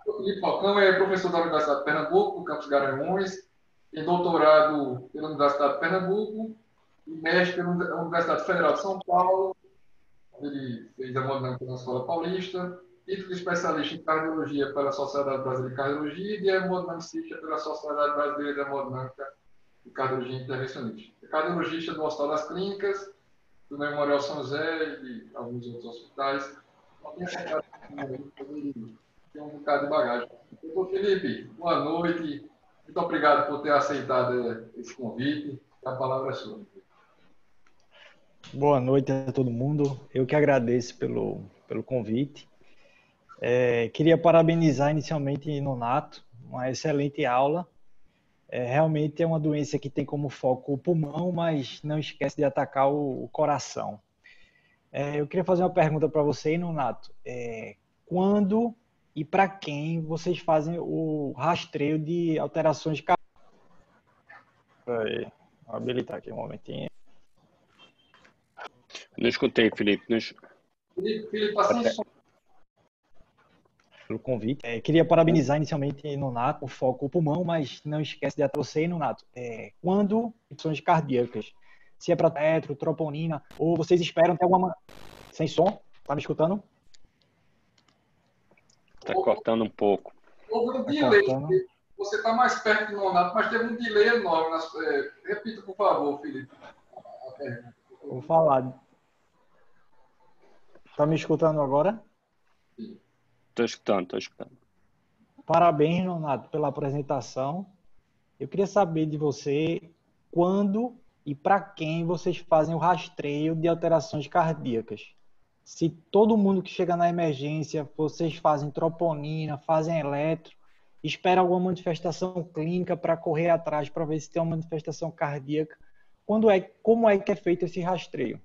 O Felipe Falcão é professor da Universidade de Pernambuco, do campus Garanhuns, tem doutorado pela Universidade de Pernambuco e mestre pela Universidade Federal de São Paulo. Ele fez hemodinâmica na Escola Paulista, título de especialista em cardiologia pela Sociedade Brasileira de Cardiologia e de hemodinamicista pela Sociedade Brasileira de Hemodinâmica e Cardiologia Intervencionista. É cardiologista do Hospital das Clínicas, do Memorial São José e de alguns outros hospitais. Tem um bocado de bagagem. Doutor Felipe, boa noite. Muito obrigado por ter aceitado esse convite. A palavra é sua. Boa noite a todo mundo. Eu que agradeço pelo convite. Queria parabenizar inicialmente Nonato, uma excelente aula. Realmente é uma doença que tem como foco o pulmão, mas não esquece de atacar o coração. Eu queria fazer uma pergunta para você, Nonato. Quando e para quem vocês fazem o rastreio de alterações cardíacas? Vou habilitar aqui um momentinho. Não escutei, Felipe. Felipe, passando som. Pelo convite. Queria parabenizar inicialmente Nonato, o foco o pulmão, mas não esquece de até você, Nonato. Quando alterações cardíacas? Se é para tetro, troponina, ou vocês esperam ter alguma... Sem som? Tá me escutando? Está cortando um pouco. Houve um delay. Você está mais perto do Nonato, mas teve um delay enorme. Repita, por favor, Felipe. Vou falar. Tá me escutando agora? Estou escutando. Parabéns, Nonato, pela apresentação. Eu queria saber de você quando e para quem vocês fazem o rastreio de alterações cardíacas. Se todo mundo que chega na emergência, vocês fazem troponina, fazem eletro, espera alguma manifestação clínica para correr atrás para ver se tem uma manifestação cardíaca. Como é que é feito esse rastreio?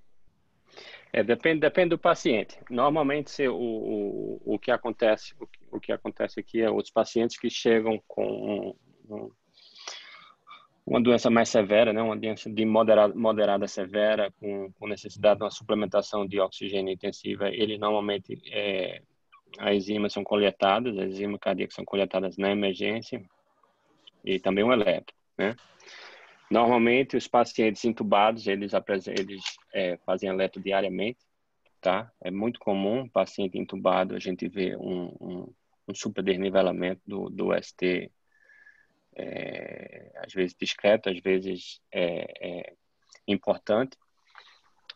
Depende do paciente. Normalmente o que acontece aqui é os pacientes que chegam com uma doença mais severa, né, uma doença de moderada severa, com necessidade de uma suplementação de oxigênio intensiva, eles normalmente as enzimas são coletadas, as enzimas cardíacas são coletadas na emergência e também o eletro, né? Normalmente os pacientes intubados eles fazem eletro diariamente, tá? É muito comum paciente intubado a gente ver um superdesnivelamento do ST às vezes discreto, às vezes importante.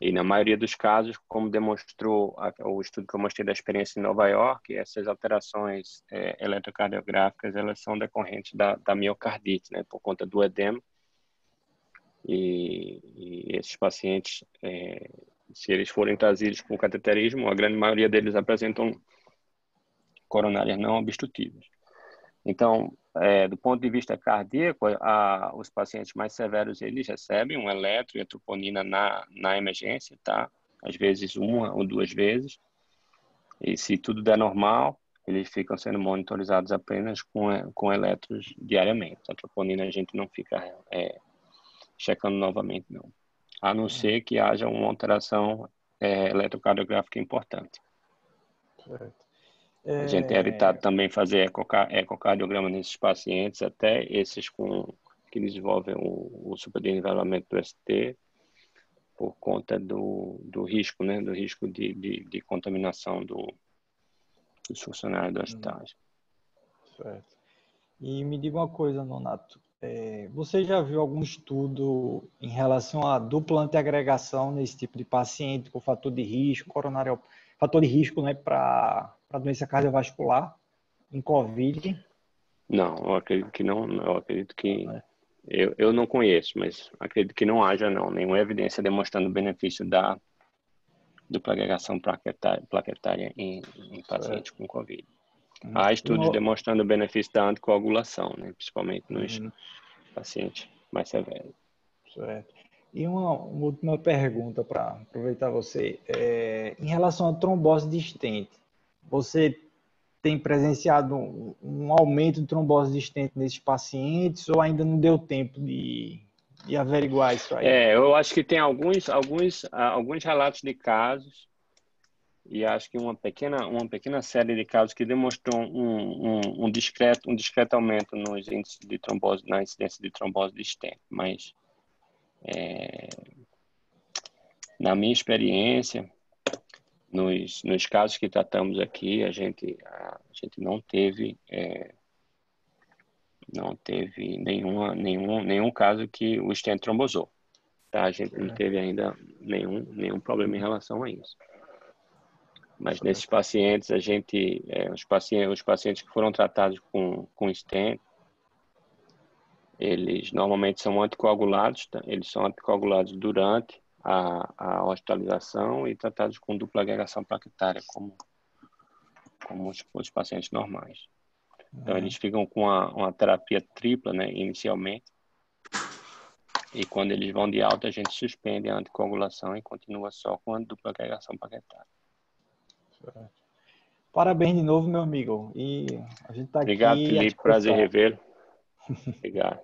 E na maioria dos casos, como demonstrou o estudo que eu mostrei da experiência em Nova York, essas alterações eletrocardiográficas, elas são decorrentes da miocardite, né, por conta do edema. E esses pacientes, se eles forem trazidos com cateterismo, a grande maioria deles apresentam coronárias não obstrutivas. Então, do ponto de vista cardíaco, os pacientes mais severos, eles recebem um eletro e a troponina na emergência, tá? Às vezes 1 ou 2 vezes. E se tudo der normal, eles ficam sendo monitorizados apenas com eletros diariamente. A troponina a gente não fica checando novamente, não. A não ser que haja uma alteração eletrocardiográfica importante. Certo. A gente tem evitado também fazer ecocardiograma nesses pacientes, até esses que desenvolvem o superdenivelamento do ST, por conta do risco, né? Do risco de contaminação dos funcionários da hospitagem. Certo. E me diga uma coisa, Nonato. Você já viu algum estudo em relação à dupla antiagregação nesse tipo de paciente com fator de risco, fator de risco, né, para doença cardiovascular em COVID? Não, eu acredito que não. Eu acredito que eu não conheço, mas acredito que não haja nenhuma evidência demonstrando o benefício da dupla agregação plaquetária em pacientes com COVID. Há estudos demonstrando o benefício da anticoagulação, né, principalmente nos pacientes mais severos. Certo. E uma última pergunta para aproveitar você. Em relação à trombose de stent, você tem presenciado um aumento de trombose de stent nesses pacientes ou ainda não deu tempo de averiguar isso aí? Eu acho que tem alguns relatos de casos e acho que uma pequena série de casos que demonstrou um discreto aumento nos índices de trombose, na incidência de trombose de stent, mas na minha experiência, nos casos que tratamos aqui, a gente não teve nenhum caso que o stent trombosou. Tá? A gente não teve ainda nenhum problema em relação a isso. Mas nesses pacientes, os pacientes que foram tratados com stent, eles normalmente são anticoagulados, tá? Eles são anticoagulados durante a hospitalização e tratados com dupla agregação plaquetária, como os pacientes normais. Então, eles ficam com uma terapia tripla, né, inicialmente, e quando eles vão de alta, a gente suspende a anticoagulação e continua só com a dupla agregação plaquetária. Parabéns de novo, meu amigo. E a gente está aqui. Obrigado, Felipe. Prazer revê-lo. Obrigado.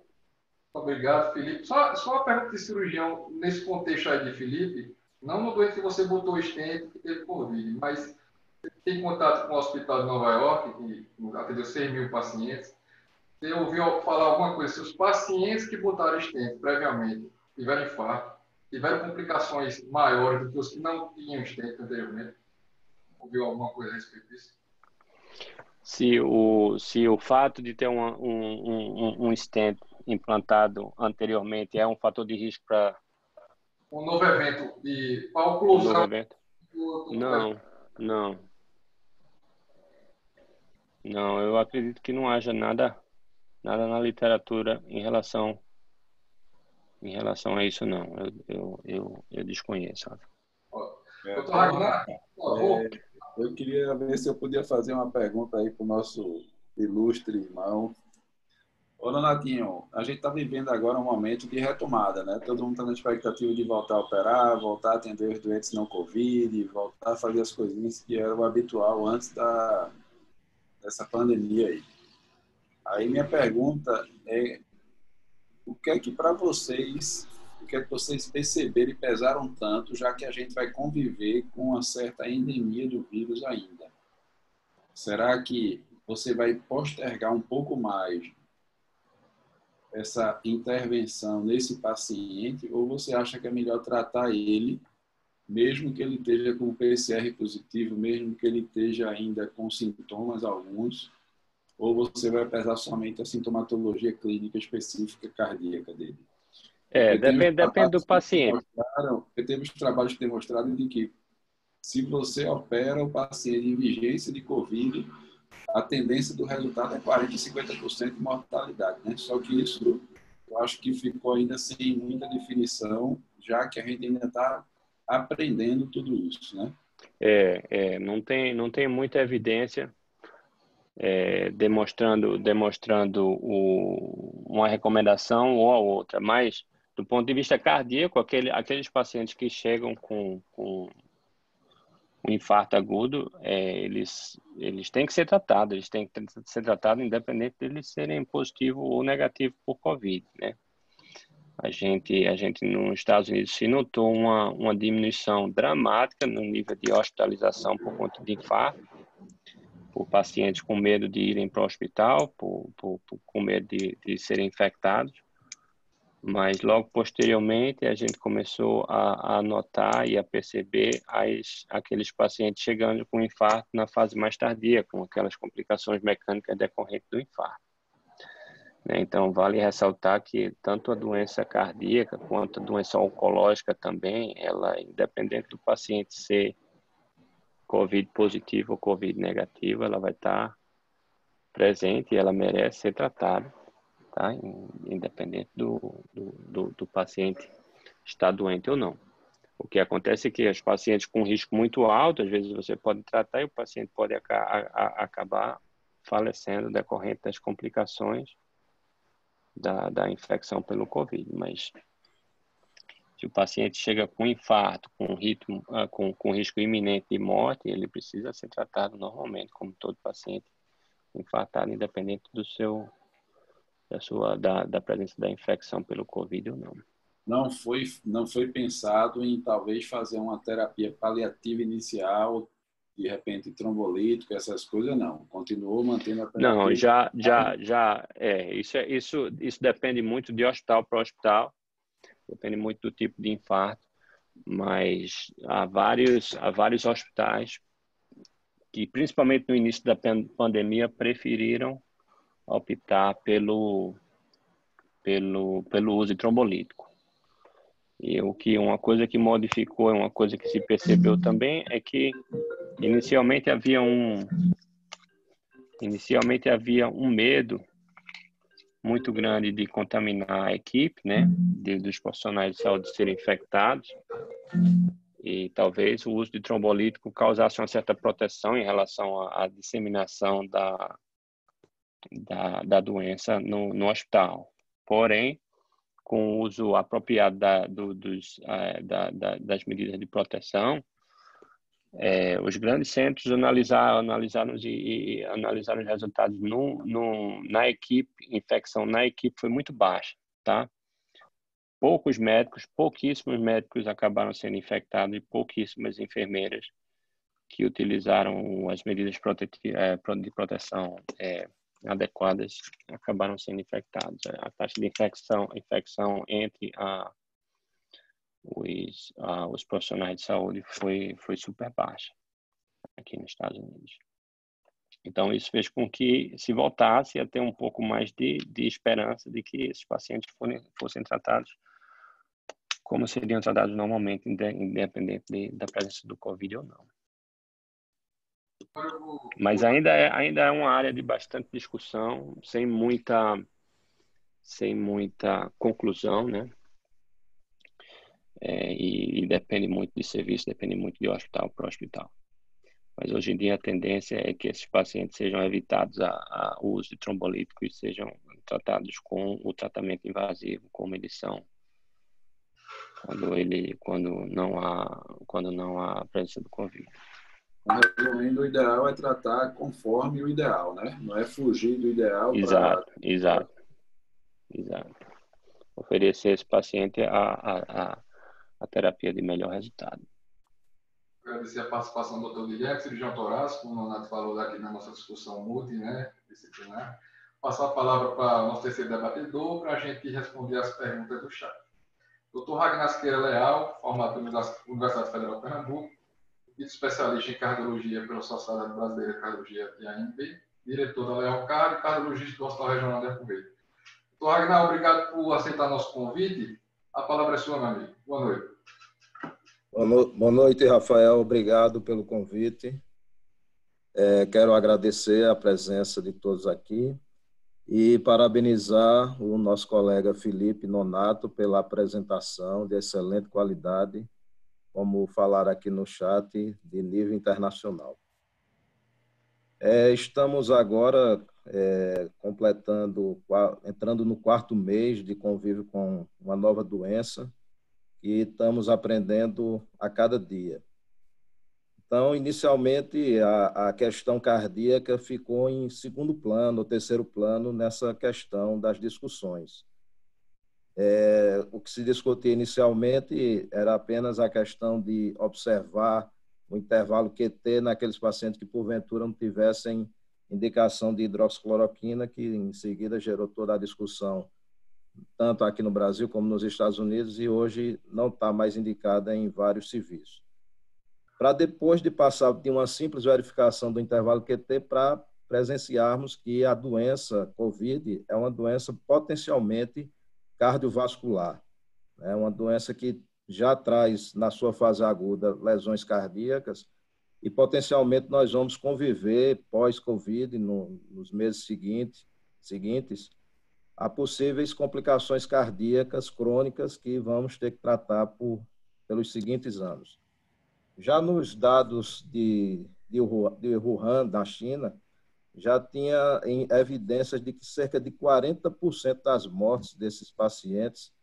Obrigado, Felipe. Só uma pergunta de cirurgião, nesse contexto aí de Felipe, não no doente que você botou o stent que teve Covid, mas você tem contato com o Hospital de Nova York, que atendeu 6.000 pacientes. Você ouviu falar alguma coisa? Se os pacientes que botaram stent previamente tiveram infarto, tiveram complicações maiores do que os que não tinham stent anteriormente? Ouviu alguma coisa a respeito disso? Se o fato de ter um stent implantado anteriormente é um fator de risco para um novo evento e para a oclusão. Um novo evento? Não, eu acredito que não haja nada na literatura em relação a isso, não. Eu desconheço. Eu queria ver se eu podia fazer uma pergunta aí para o nosso ilustre irmão. Ô, Nonatinho, a gente está vivendo agora um momento de retomada, né? Todo mundo está na expectativa de voltar a operar, voltar a atender os doentes não Covid, voltar a fazer as coisinhas que era o habitual antes dessa pandemia aí. Aí minha pergunta é, o que é que vocês perceberam e pesaram tanto, já que a gente vai conviver com uma certa endemia do vírus ainda? Será que você vai postergar um pouco mais essa intervenção nesse paciente, ou você acha que é melhor tratar ele, mesmo que ele esteja com PCR positivo, mesmo que ele esteja ainda com sintomas alguns, ou você vai pesar somente a sintomatologia clínica específica cardíaca dele? Depende do paciente. Temos trabalhos que demonstraram de que se você opera o paciente em vigência de Covid, a tendência do resultado é 40% e 50% de mortalidade, né? Só que isso, eu acho que ficou ainda sem muita definição, já que a gente ainda está aprendendo tudo isso, né? Não tem muita evidência demonstrando uma recomendação ou a outra, mas do ponto de vista cardíaco, aqueles pacientes que chegam com um infarto agudo, eles têm que ser tratados, eles têm que ser tratados independente de eles serem positivo ou negativo por Covid, né? A gente nos Estados Unidos se notou uma diminuição dramática no nível de hospitalização por conta de infarto, por pacientes com medo de irem para o hospital, com medo de serem infectados. Mas logo posteriormente a gente começou a notar e a perceber aqueles pacientes chegando com infarto na fase mais tardia, com aquelas complicações mecânicas decorrentes do infarto. Então, vale ressaltar que tanto a doença cardíaca quanto a doença oncológica também, ela, independente do paciente ser COVID positivo ou COVID negativo, ela vai estar presente e ela merece ser tratada. Tá? Independente do paciente estar doente ou não. O que acontece é que os pacientes com risco muito alto, às vezes você pode tratar e o paciente pode acabar falecendo decorrente das complicações da infecção pelo Covid. Mas se o paciente chega com infarto, com risco iminente de morte, ele precisa ser tratado normalmente, como todo paciente infartado, independente da presença da infecção pelo Covid ou não. Não foi pensado em talvez fazer uma terapia paliativa inicial, de repente trombolítico, essas coisas, não. Continuou mantendo a terapia? Não, isso depende muito de hospital para hospital, depende muito do tipo de infarto, mas há vários hospitais que, principalmente no início da pandemia, preferiram optar pelo uso de trombolítico. E uma coisa que modificou, uma coisa que se percebeu também é que inicialmente havia um medo muito grande de contaminar a equipe, né, dos profissionais de saúde serem infectados, e talvez o uso de trombolítico causasse uma certa proteção em relação à disseminação da doença no hospital. Porém, com o uso apropriado das medidas de proteção, os grandes centros analisaram os resultados na equipe. Infecção na equipe foi muito baixa, tá? Pouquíssimos médicos acabaram sendo infectados e pouquíssimas enfermeiras que utilizaram as medidas de proteção adequadas acabaram sendo infectados. A taxa de infecção entre os profissionais de saúde foi super baixa aqui nos Estados Unidos. Então, isso fez com que se voltasse a ter um pouco mais de esperança de que esses pacientes fossem tratados como seriam tratados normalmente, independente da presença do Covid ou não. Mas ainda é uma área de bastante discussão, sem muita conclusão, né? E depende muito de serviço, depende muito de hospital para hospital. Mas hoje em dia a tendência é que esses pacientes sejam evitados o uso de trombolítico e sejam tratados com o tratamento invasivo, como eles são quando não há presença do Covid. Resumindo, o ideal é tratar conforme o ideal, né? Não é fugir do ideal. Exato. Oferecer a esse paciente a terapia de melhor resultado. Agradecer a participação do Dr. Guilherme, cirurgião torácico, como o Nonato falou aqui na nossa discussão multidisciplinar. Passar a palavra para o nosso terceiro debatedor, para a gente responder as perguntas do chat. Dr. Ragnar Siqueira Leal, formado pela Universidade Federal de Pernambuco, especialista em cardiologia pela Sociedade Brasileira de Cardiologia e AMB, diretor da Leal Card e cardiologista do Hospital Regional de Arco Verde. Doutor Ragnar, obrigado por aceitar nosso convite. A palavra é sua, meu amigo. Boa noite. Boa noite, Rafael. Obrigado pelo convite. Quero agradecer a presença de todos aqui e parabenizar o nosso colega Felipe Nonato pela apresentação de excelente qualidade, como falaram aqui no chat, de nível internacional. Estamos agora entrando no 4º mês de convívio com uma nova doença e estamos aprendendo a cada dia. Então, inicialmente, a questão cardíaca ficou em segundo plano, ou terceiro plano, nessa questão das discussões. O que se discutia inicialmente era apenas a questão de observar o intervalo QT naqueles pacientes que, porventura, não tivessem indicação de hidroxicloroquina, que em seguida gerou toda a discussão, tanto aqui no Brasil como nos Estados Unidos, e hoje não está mais indicada em vários serviços. Para depois de passar de uma simples verificação do intervalo QT para presenciarmos que a doença COVID é uma doença potencialmente cardiovascular. É uma doença que já traz, na sua fase aguda, lesões cardíacas e, potencialmente, nós vamos conviver pós-COVID, nos meses seguintes, a possíveis complicações cardíacas crônicas que vamos ter que tratar pelos seguintes anos. Já nos dados de Wuhan, da China, já tinha evidências de que cerca de 40% das mortes desses pacientes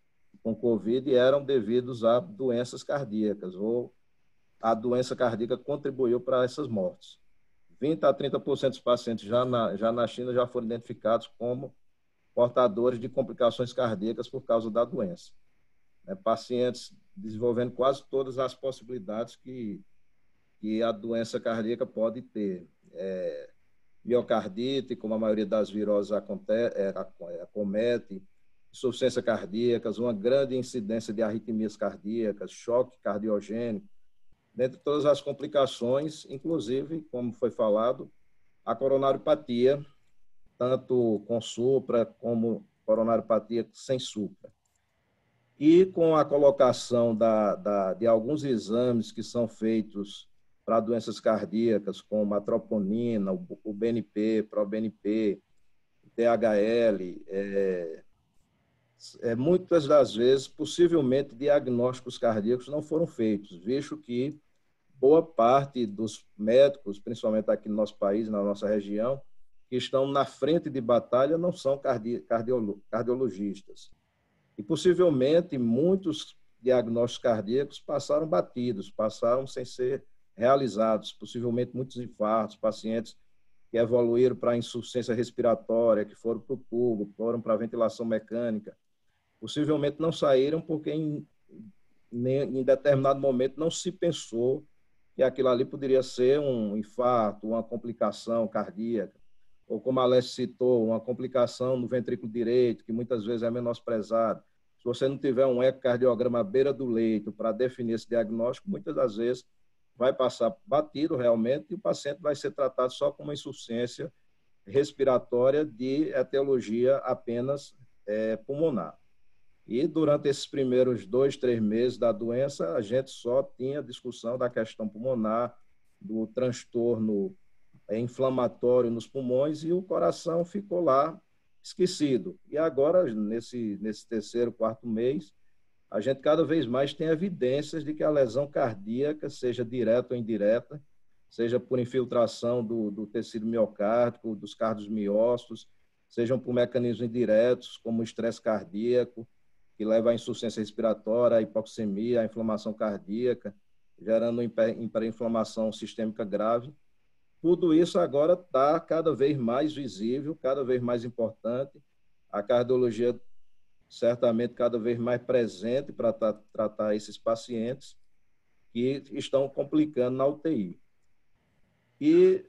com Covid eram devidos a doenças cardíacas, ou a doença cardíaca contribuiu para essas mortes. 20% a 30% dos pacientes já na China já foram identificados como portadores de complicações cardíacas por causa da doença. Pacientes desenvolvendo quase todas as possibilidades que a doença cardíaca pode ter. Miocardite, como a maioria das viroses acomete, insuficiência cardíaca, uma grande incidência de arritmias cardíacas, choque cardiogênico, dentre todas as complicações, inclusive, como foi falado, a coronariopatia, tanto com supra como coronariopatia sem supra. E com a colocação de alguns exames que são feitos para doenças cardíacas, como a troponina, o BNP, ProBNP, DHL, muitas das vezes, possivelmente, diagnósticos cardíacos não foram feitos, visto que boa parte dos médicos, principalmente aqui no nosso país, na nossa região, que estão na frente de batalha, não são cardiologistas. E, possivelmente, muitos diagnósticos cardíacos passaram batidos, passaram sem ser realizados, possivelmente muitos infartos, pacientes que evoluíram para insuficiência respiratória, que foram para o tubo, foram para a ventilação mecânica, possivelmente não saíram porque em determinado momento não se pensou que aquilo ali poderia ser um infarto, uma complicação cardíaca, ou como a Alessia citou, uma complicação no ventrículo direito, que muitas vezes é menosprezado. Se você não tiver um ecocardiograma à beira do leito para definir esse diagnóstico, muitas das vezes vai passar batido realmente e o paciente vai ser tratado só com uma insuficiência respiratória de etiologia apenas pulmonar. E durante esses primeiros 2, 3 meses da doença, a gente só tinha discussão da questão pulmonar, do transtorno inflamatório nos pulmões, e o coração ficou lá esquecido. E agora, nesse terceiro, 4º mês, a gente cada vez mais tem evidências de que a lesão cardíaca, seja direta ou indireta, seja por infiltração do tecido miocárdico, dos cardiomiócitos, sejam por mecanismos indiretos, como o estresse cardíaco, que leva à insuficiência respiratória, à hipoxemia, à inflamação cardíaca, gerando hiperinflamação sistêmica grave. Tudo isso agora está cada vez mais visível, cada vez mais importante. A cardiologia certamente cada vez mais presente para tratar esses pacientes que estão complicando na UTI. E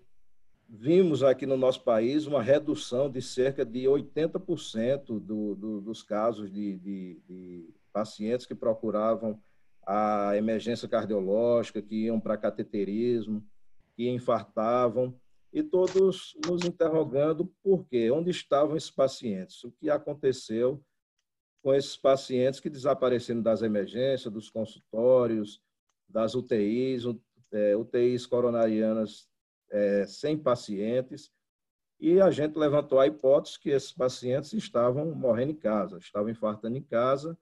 vimos aqui no nosso país uma redução de cerca de 80% dos casos de pacientes que procuravam a emergência cardiológica, que iam para cateterismo, que infartavam. e todos nos interrogando por quê, onde estavam esses pacientes, o que aconteceu com esses pacientes que desapareceram das emergências, dos consultórios, das UTIs, UTIs coronarianas sem pacientes, e a gente levantou a hipótese que esses pacientes estavam morrendo em casa, estavam infartando em casa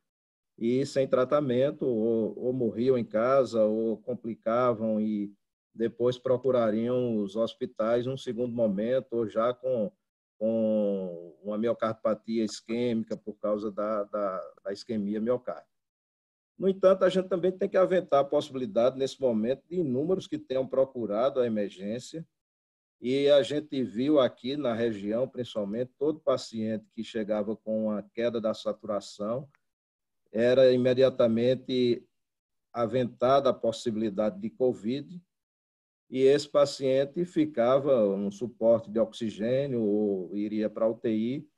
e sem tratamento, ou morriam em casa, ou complicavam e depois procurariam os hospitais num segundo momento, ou já com uma miocardiopatia isquêmica por causa da isquemia miocárdica. No entanto, a gente também tem que aventar a possibilidade, nesse momento, de inúmeros que tenham procurado a emergência, e a gente viu aqui na região, principalmente, todo paciente que chegava com uma queda da saturação, era imediatamente aventada a possibilidade de Covid, e esse paciente ficava um suporte de oxigênio ou iria para a UTI,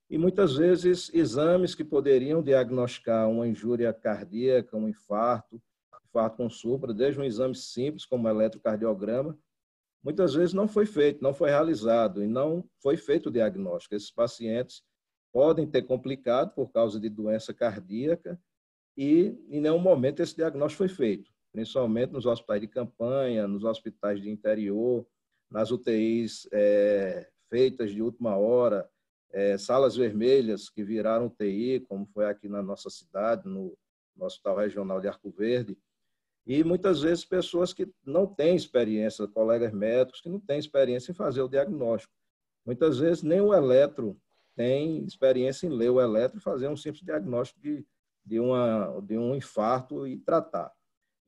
e muitas vezes exames que poderiam diagnosticar uma injúria cardíaca, um infarto com supra, desde um exame simples como eletrocardiograma, muitas vezes não foi feito, não foi realizado e não foi feito o diagnóstico. Esses pacientes podem ter complicado por causa de doença cardíaca e em nenhum momento esse diagnóstico foi feito, principalmente nos hospitais de campanha, nos hospitais de interior, nas UTIs feitas de última hora, salas vermelhas que viraram UTI, como foi aqui na nossa cidade, no Hospital Regional de Arco Verde, e muitas vezes pessoas que não têm experiência, colegas médicos que não têm experiência em fazer o diagnóstico. Muitas vezes nem o eletro tem experiência em ler o eletro e fazer um simples diagnóstico de um infarto e tratar.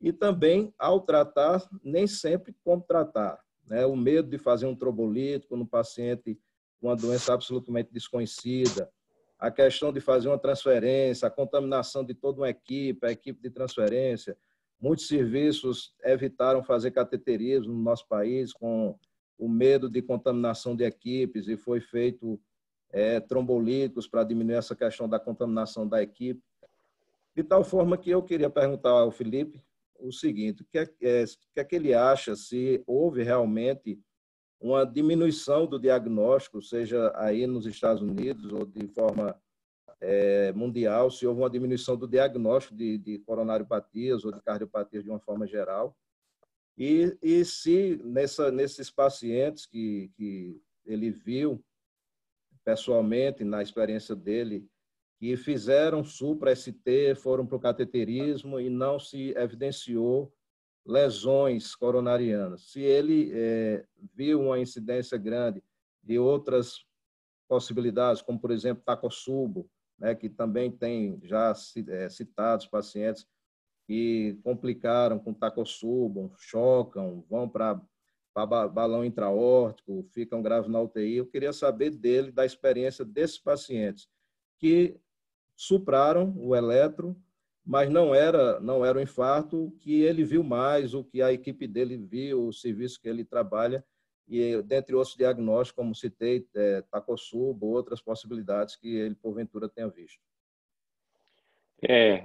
E também, ao tratar, nem sempre como tratar, né? O medo de fazer um trombolítico no paciente com uma doença absolutamente desconhecida, a questão de fazer uma transferência, a contaminação de toda uma equipe, a equipe de transferência. Muitos serviços evitaram fazer cateterismo no nosso país com o medo de contaminação de equipes e foi feito trombolíticos para diminuir essa questão da contaminação da equipe. De tal forma que eu queria perguntar ao Felipe o seguinte, o que é que ele acha, se houve realmente uma diminuição do diagnóstico, seja aí nos Estados Unidos ou de forma mundial, se houve uma diminuição do diagnóstico de coronariopatias ou de cardiopatias de uma forma geral, e se nesses pacientes que ele viu pessoalmente, na experiência dele, que fizeram supra-ST, foram para o cateterismo e não se evidenciou lesões coronarianas. Se ele viu uma incidência grande de outras possibilidades, como, por exemplo, Takotsubo, né, que também tem já citados pacientes que complicaram com Takotsubo, chocam, vão para balão intraórtico, ficam graves na UTI. Eu queria saber dele, da experiência desses pacientes que supraram o eletro, mas não era um infarto, que ele viu mais, o que a equipe dele viu, o serviço que ele trabalha, e dentre outros diagnósticos, como citei, Takotsubo, outras possibilidades que ele, porventura, tenha visto.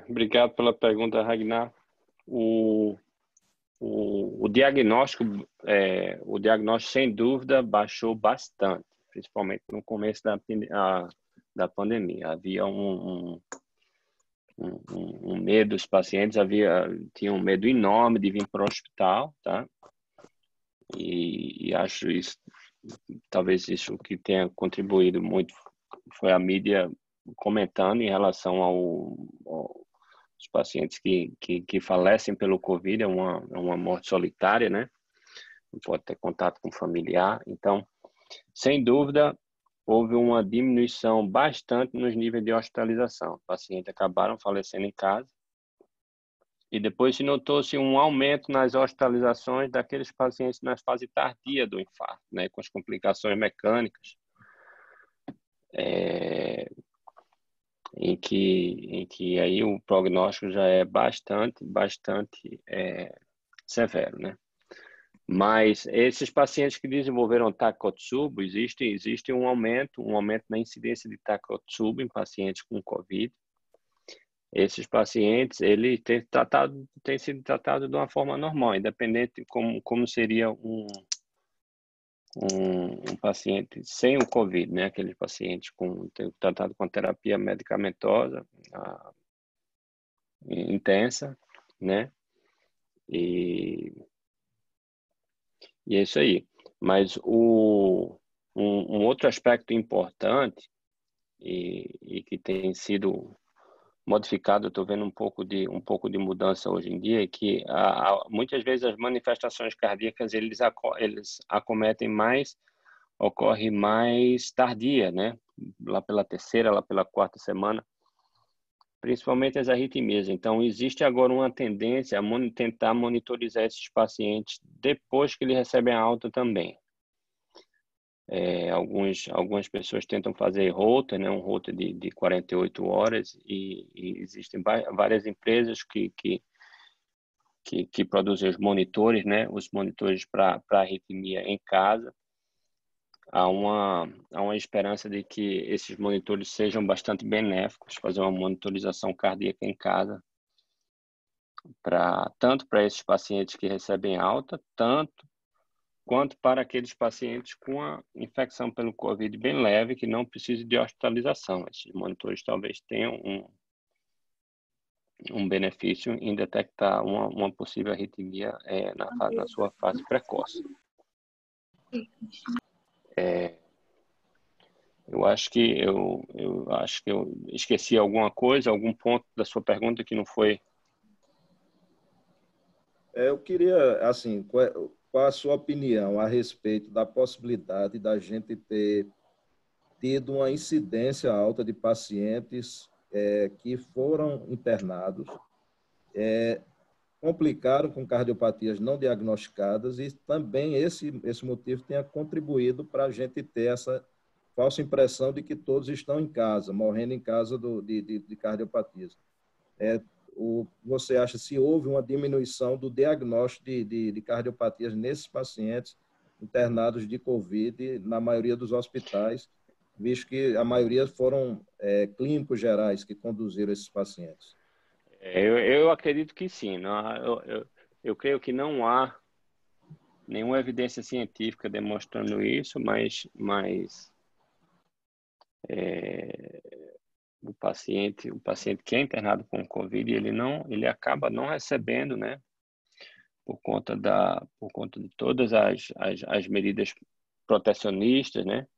Obrigado pela pergunta, Ragnar. O diagnóstico, sem dúvida, baixou bastante, principalmente no começo da pandemia. Havia um medo dos pacientes, tinha um medo enorme de vir para o hospital, tá? E acho isso, talvez isso que tenha contribuído muito foi a mídia comentando em relação aos pacientes que falecem pelo Covid, é uma morte solitária, né? Não pode ter contato com familiar. Então, sem dúvida, houve uma diminuição bastante nos níveis de hospitalização. Pacientes acabaram falecendo em casa. E depois se notou-se um aumento nas hospitalizações daqueles pacientes na fase tardia do infarto, né, com as complicações mecânicas, em que aí o prognóstico já é bastante severo, né? Mas esses pacientes que desenvolveram Takotsubo, existe um aumento na incidência de Takotsubo em pacientes com COVID. Esses pacientes, eles têm sido tratados de uma forma normal, independente de como seria um paciente sem o COVID, né? Aquele paciente tratado com terapia medicamentosa intensa, né? E é isso aí. Mas um outro aspecto importante e que tem sido modificado, eu estou vendo um pouco de mudança hoje em dia, é que muitas vezes as manifestações cardíacas eles acometem mais, ocorre mais tardia, né? Lá pela terceira, lá pela quarta semana, principalmente as arritmias. Então, existe agora uma tendência a tentar monitorizar esses pacientes depois que eles recebem a alta também. Algumas pessoas tentam fazer Holter, né, um Holter de 48 horas, e existem várias empresas que produzem os monitores, né, os monitores para arritmia em casa. Há uma esperança de que esses monitores sejam bastante benéficos, fazer uma monitorização cardíaca em casa, tanto para esses pacientes que recebem alta, quanto para aqueles pacientes com a infecção pelo COVID bem leve, que não precisam de hospitalização. Esses monitores talvez tenham um benefício em detectar uma possível arritmia na sua fase precoce. Eu acho que eu esqueci alguma coisa, algum ponto da sua pergunta que não foi. Eu queria, assim, qual a sua opinião a respeito da possibilidade da gente ter tido uma incidência alta de pacientes que foram internados, complicaram com cardiopatias não diagnosticadas, e também esse motivo tenha contribuído para a gente ter essa falsa impressão de que todos estão em casa, morrendo em casa de cardiopatias. Você acha se houve uma diminuição do diagnóstico de cardiopatias nesses pacientes internados de COVID na maioria dos hospitais, visto que a maioria foram clínicos gerais que conduziram esses pacientes? Eu acredito que sim. Eu creio que não há nenhuma evidência científica demonstrando isso, mas o paciente que é internado com COVID, ele acaba não recebendo, né? Por conta de todas as medidas protecionistas, né?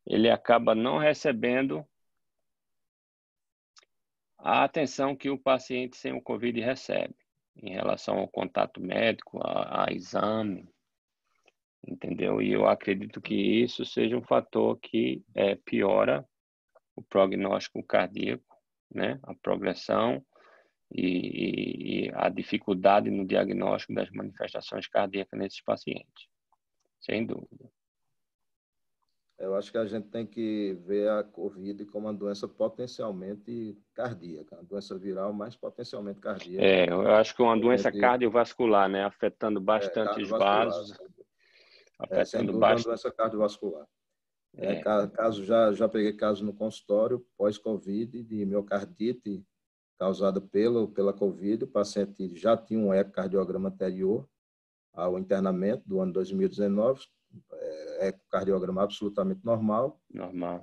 Ele acaba não recebendo a atenção que o paciente sem o COVID recebe em relação ao contato médico, a exame, entendeu? E eu acredito que isso seja um fator que piora o prognóstico cardíaco, né? A progressão e a dificuldade no diagnóstico das manifestações cardíacas nesses pacientes, sem dúvida. Eu acho que a gente tem que ver a COVID como uma doença potencialmente cardíaca, uma doença viral, mas potencialmente cardíaca. Eu acho que é uma doença cardiovascular, né? Afetando bastante os vasos. Sem dúvida, uma doença cardiovascular. Já peguei casos no consultório pós-COVID de miocardite causada pela COVID. O paciente já tinha um ecocardiograma anterior ao internamento do ano 2019, ecocardiograma absolutamente normal,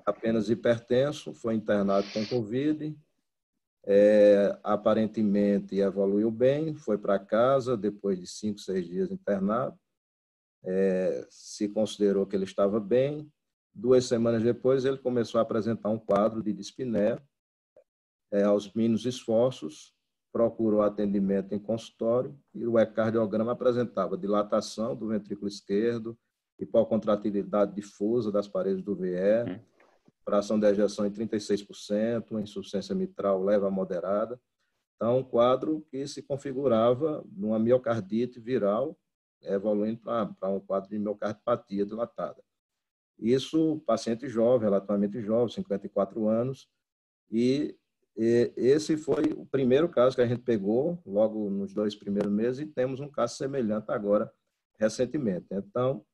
apenas hipertenso, foi internado com COVID, aparentemente evoluiu bem, foi para casa depois de 5, 6 dias internado, se considerou que ele estava bem. 2 semanas depois, ele começou a apresentar um quadro de dispneia, aos mínimos esforços, procurou atendimento em consultório e o ecocardiograma apresentava dilatação do ventrículo esquerdo, hipocontratilidade difusa das paredes do VE, fração de ejeção em 36%, uma insuficiência mitral leve a moderada. Então, um quadro que se configurava numa miocardite viral, evoluindo para um quadro de miocardiopatia dilatada. Isso, paciente jovem, relativamente jovem, 54 anos, e esse foi o primeiro caso que a gente pegou logo nos 2 primeiros meses, e temos um caso semelhante agora, recentemente. Então,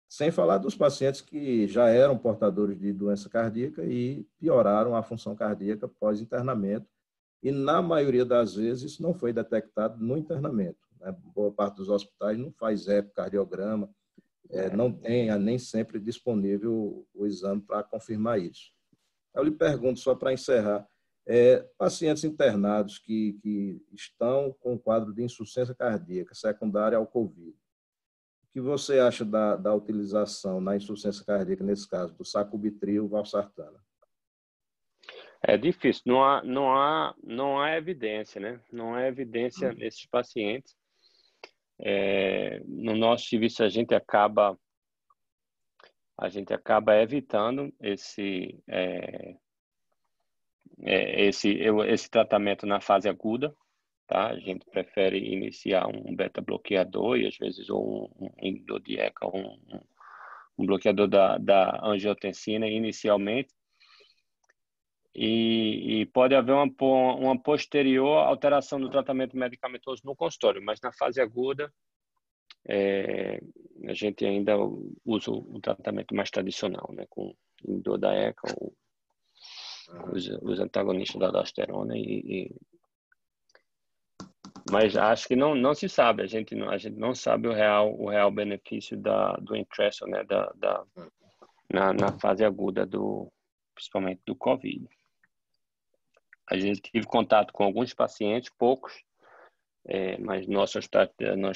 sem falar dos pacientes que já eram portadores de doença cardíaca e pioraram a função cardíaca pós-internamento, e na maioria das vezes isso não foi detectado no internamento, né? Boa parte dos hospitais não faz ecocardiograma, não tem nem sempre disponível o exame para confirmar isso. Eu lhe pergunto, só para encerrar, pacientes internados que estão com quadro de insuficiência cardíaca secundária ao COVID, o que você acha da utilização na insuficiência cardíaca, nesse caso, do sacubitril valsartana? É difícil, não há evidência, né? Não há evidência nesses pacientes. No nosso serviço, a gente acaba evitando esse tratamento na fase aguda, tá? A gente prefere iniciar um beta-bloqueador e às vezes um inibidor de ECA, um bloqueador da angiotensina inicialmente, e pode haver uma posterior alteração do tratamento medicamentoso no consultório, mas na fase aguda a gente ainda usa o tratamento mais tradicional, né, com inibidor da ECA, os antagonistas da aldosterona mas acho que não se sabe, a gente não sabe o real benefício do Entresto, né, na fase aguda principalmente do COVID. A gente tive contato com alguns pacientes, poucos, mas nós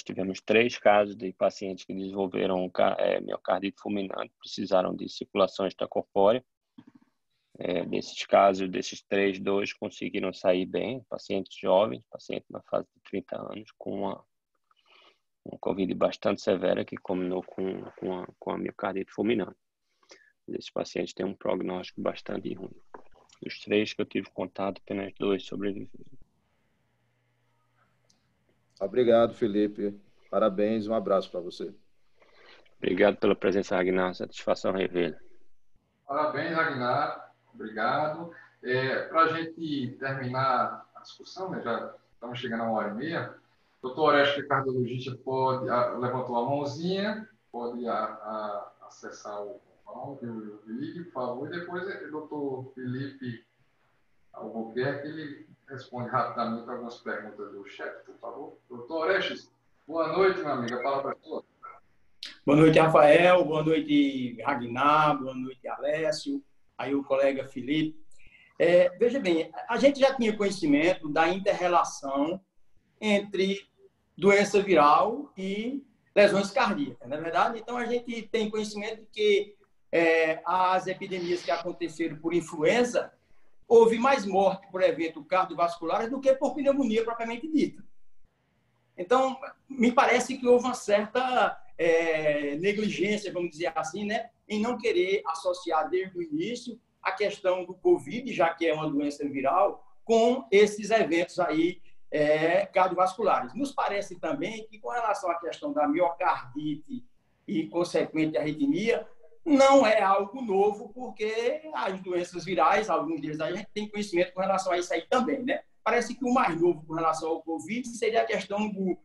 tivemos 3 casos de pacientes que desenvolveram miocardite fulminante, precisaram de circulação extracorpórea. Desses casos, desses 3, 2 conseguiram sair bem, pacientes jovens, paciente na fase de 30 anos, com uma COVID bastante severa que combinou com a miocardite fulminante. Esses pacientes têm um prognóstico bastante ruim. Dos 3 que eu tive contato, apenas 2 sobreviveram. Obrigado, Felipe. Parabéns, um abraço para você. Obrigado pela presença, Ragnar. Satisfação revê-lo. Parabéns, Ragnar. Obrigado. Para a gente terminar a discussão, né, já estamos chegando a 1h30, o doutor Orestes, que é cardiologista, levantou a mãozinha, pode acessar o vídeo, por favor, e depois o doutor Felipe Albuquerque, ele responde rapidamente algumas perguntas do chat, por favor. Doutor Orestes, boa noite, meu amigo, a palavra é sua. Boa noite, Rafael, boa noite, Ragnar, boa noite, Alessio, aí o colega Felipe. Veja bem, a gente já tinha conhecimento da inter-relação entre doença viral e lesões cardíacas, não é verdade? Então, a gente tem conhecimento de que as epidemias que aconteceram por influenza, houve mais morte por evento cardiovascular do que por pneumonia propriamente dita. Então, me parece que houve uma certa negligência, vamos dizer assim, né, em não querer associar desde o início a questão do Covid, já que é uma doença viral, com esses eventos aí cardiovasculares. Nos parece também que, com relação à questão da miocardite e consequente arritmia, não é algo novo, porque as doenças virais, alguns deles a gente tem conhecimento com relação a isso aí também, né? Parece que o mais novo com relação ao Covid seria a questão do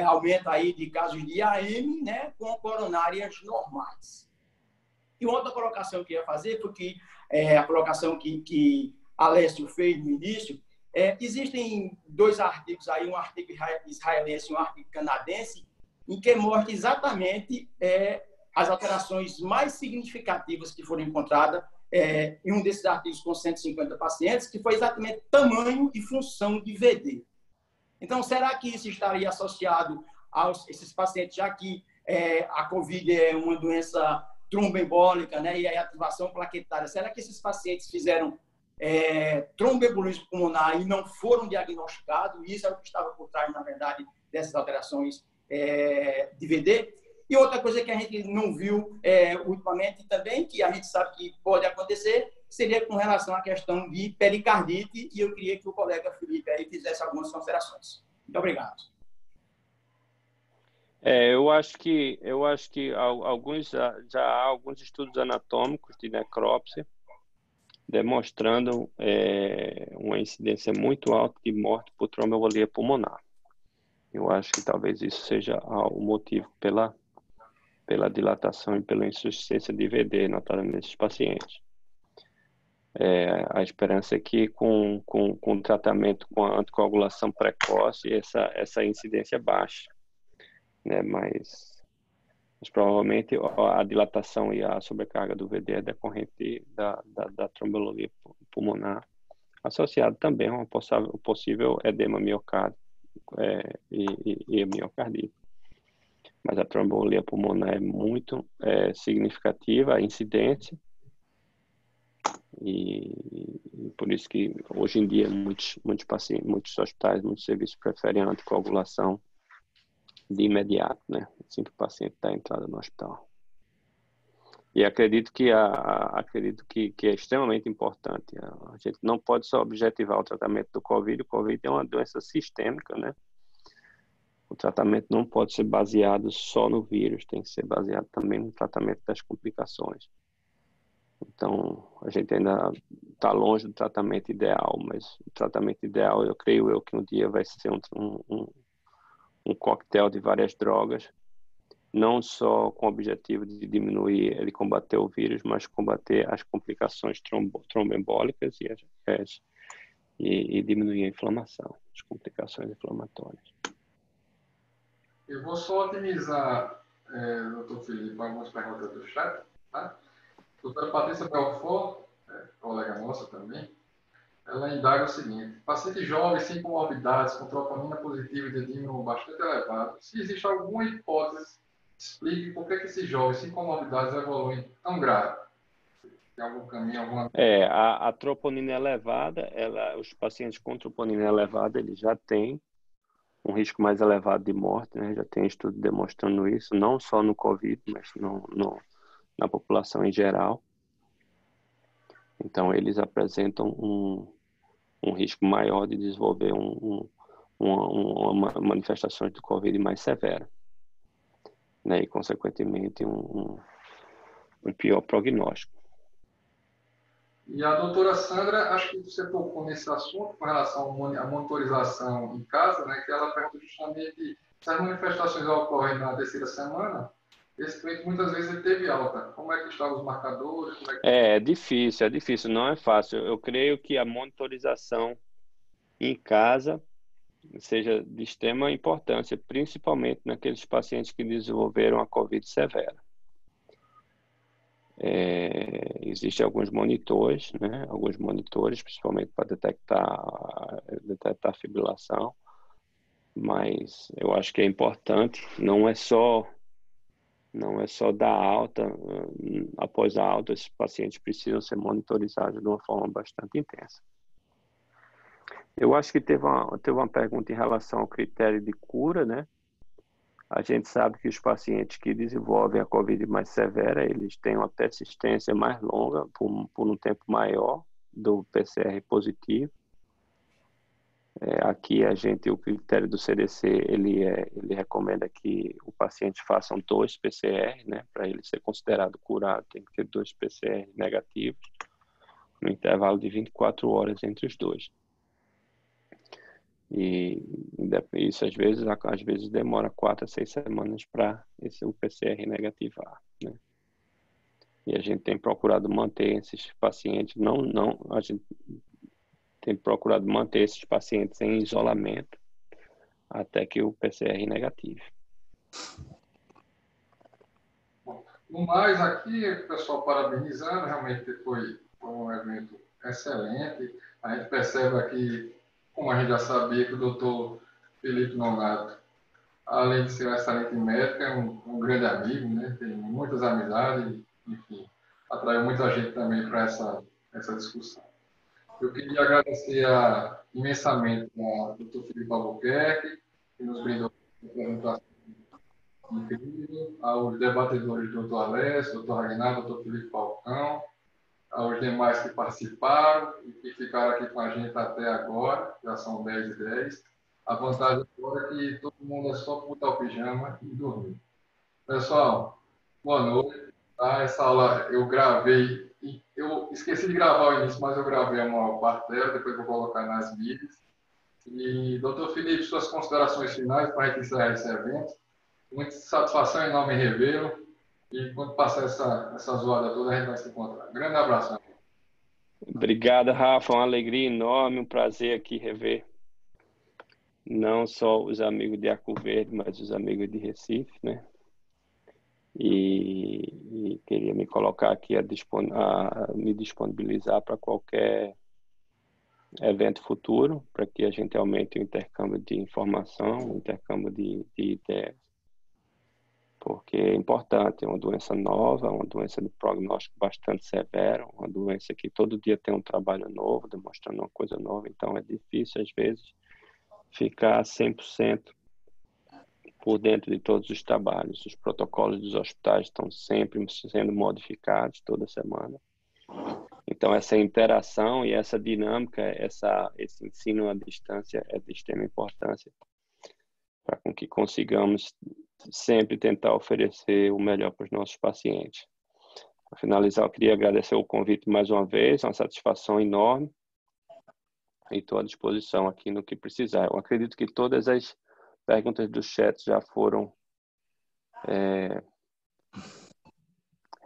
aumento aí de casos de AM, né, com coronárias normais. E outra colocação que eu ia fazer, porque a colocação que Alessio fez no início, existem 2 artigos aí, um artigo israelense e um artigo canadense, em que mostra exatamente as alterações mais significativas que foram encontradas em um desses artigos com 150 pacientes, que foi exatamente tamanho e função de VD. Então, será que isso estaria associado a esses pacientes, já que a COVID é uma doença tromboembólica, né, e a ativação plaquetária? Será que esses pacientes fizeram tromboembolismo pulmonar e não foram diagnosticados? E isso é o que estava por trás, na verdade, dessas alterações de VD. E outra coisa que a gente não viu ultimamente também, que a gente sabe que pode acontecer, seria com relação à questão de pericardite, e eu queria que o colega Felipe aí fizesse algumas considerações. Muito obrigado. Eu acho que já há alguns estudos anatômicos de necrópsia demonstrando uma incidência muito alta de morte por tromboembolia pulmonar. Eu acho que talvez isso seja o motivo pela dilatação e pela insuficiência de VD notada nesses pacientes. A esperança é que com o tratamento com a anticoagulação precoce, essa incidência baixa, né? Mas Mas provavelmente a dilatação e a sobrecarga do VD é decorrente da tromboembolia pulmonar, associado também a um possível edema miocárdico e miocardite. Mas a tromboembolia pulmonar é muito significativa, a incidência, e por isso que hoje em dia muitos pacientes, muitos hospitais, muitos serviços preferem a anticoagulação de imediato, né? Assim que o paciente está entrado no hospital. E acredito que é extremamente importante. A gente não pode só objetivar o tratamento do COVID. O COVID é uma doença sistêmica, né? O tratamento não pode ser baseado só no vírus, tem que ser baseado também no tratamento das complicações. Então, a gente ainda está longe do tratamento ideal, mas o tratamento ideal, eu creio que um dia vai ser um coquetel de várias drogas, não só com o objetivo de diminuir, de combater o vírus, mas combater as complicações tromboembólicas e diminuir a inflamação, as complicações inflamatórias. Eu vou só otimizar, doutor Felipe, algumas perguntas do chat, tá? Doutora Patrícia Belfort, colega nossa também, ela indaga o seguinte: pacientes jovens sem comorbidades, com troponina positiva e dedímero bastante elevado, se existe alguma hipótese, explique por que esses jovens sem comorbidades evoluem tão grave? Tem algum caminho, alguma... A troponina elevada, os pacientes com troponina elevada, eles já têm um risco mais elevado de morte, né? Já tem estudo demonstrando isso, não só no COVID, mas na população em geral. Então, eles apresentam um risco maior de desenvolver uma manifestação do COVID mais severa, né? E, consequentemente, um pior prognóstico. E a doutora Sandra, acho que você tocou nesse assunto com relação à monitorização em casa, né? Que ela pergunta justamente se as manifestações ocorrem na terceira semana. Esse cliente muitas vezes ele teve alta. Como é que estão os marcadores? É difícil, não é fácil. Eu creio que a monitorização em casa seja de extrema importância, principalmente naqueles pacientes que desenvolveram a COVID severa. Existem alguns monitores, né? Alguns monitores, principalmente para detectar fibrilação, mas eu acho que é importante, não é só dar alta. Após a alta, esses pacientes precisam ser monitorizados de uma forma bastante intensa. Eu acho que teve uma pergunta em relação ao critério de cura, né? A gente sabe que os pacientes que desenvolvem a COVID mais severa, eles têm uma persistência mais longa, por um tempo maior, do PCR positivo. Aqui o critério do CDC, ele recomenda que o paciente faça 2 PCR, né? Para ele ser considerado curado, tem que ter 2 PCR negativos, no intervalo de 24 horas entre os dois. E isso às vezes demora 4 a 6 semanas para o PCR negativar, né? E a gente tem procurado manter esses pacientes, a gente tem procurado manter esses pacientes em isolamento até que o PCR negative. No mais, aqui, o pessoal parabenizando, realmente foi um evento excelente. A gente percebe aqui, como a gente já sabia, que o doutor Felipe Nonato, além de ser um excelente médico, é um grande amigo, né? Tem muitas amizades, enfim, atraiu muita gente também para essa discussão. Eu queria agradecer imensamente ao doutor Felipe Albuquerque, que nos brindou com a apresentação incrível, aos debatedores doutor Alessio, doutor Aguinaldo, doutor Felipe Falcão, aos demais que participaram e que ficaram aqui com a gente até agora, já são 10h10. A vantagem agora é que todo mundo é só botar o pijama e dormir. Pessoal, boa noite. Essa aula eu gravei, eu esqueci de gravar o início, mas eu gravei a maior parte dela, depois vou colocar nas mídias. E, doutor Felipe, suas considerações finais para a gente encerrar esse evento. Muita satisfação, enorme revê-lo. E quando passar essa zoada toda, a gente vai se encontrar. Grande abraço. Obrigado, Rafa. Uma alegria enorme, um prazer aqui rever não só os amigos de Arco Verde, mas os amigos de Recife, né? e queria me colocar aqui a me disponibilizar para qualquer evento futuro, para que a gente aumente o intercâmbio de informação, o intercâmbio de ideias, porque é importante, é uma doença nova, uma doença de prognóstico bastante severo, uma doença que todo dia tem um trabalho novo, demonstrando uma coisa nova, então é difícil, às vezes, ficar 100% por dentro de todos os trabalhos. Os protocolos dos hospitais estão sempre sendo modificados toda semana. Então, essa interação e essa dinâmica, esse ensino à distância é de extrema importância para que consigamos sempre tentar oferecer o melhor para os nossos pacientes. Para finalizar, eu queria agradecer o convite mais uma vez, uma satisfação enorme, e estou à disposição aqui no que precisar. Eu acredito que todas as perguntas do chat já foram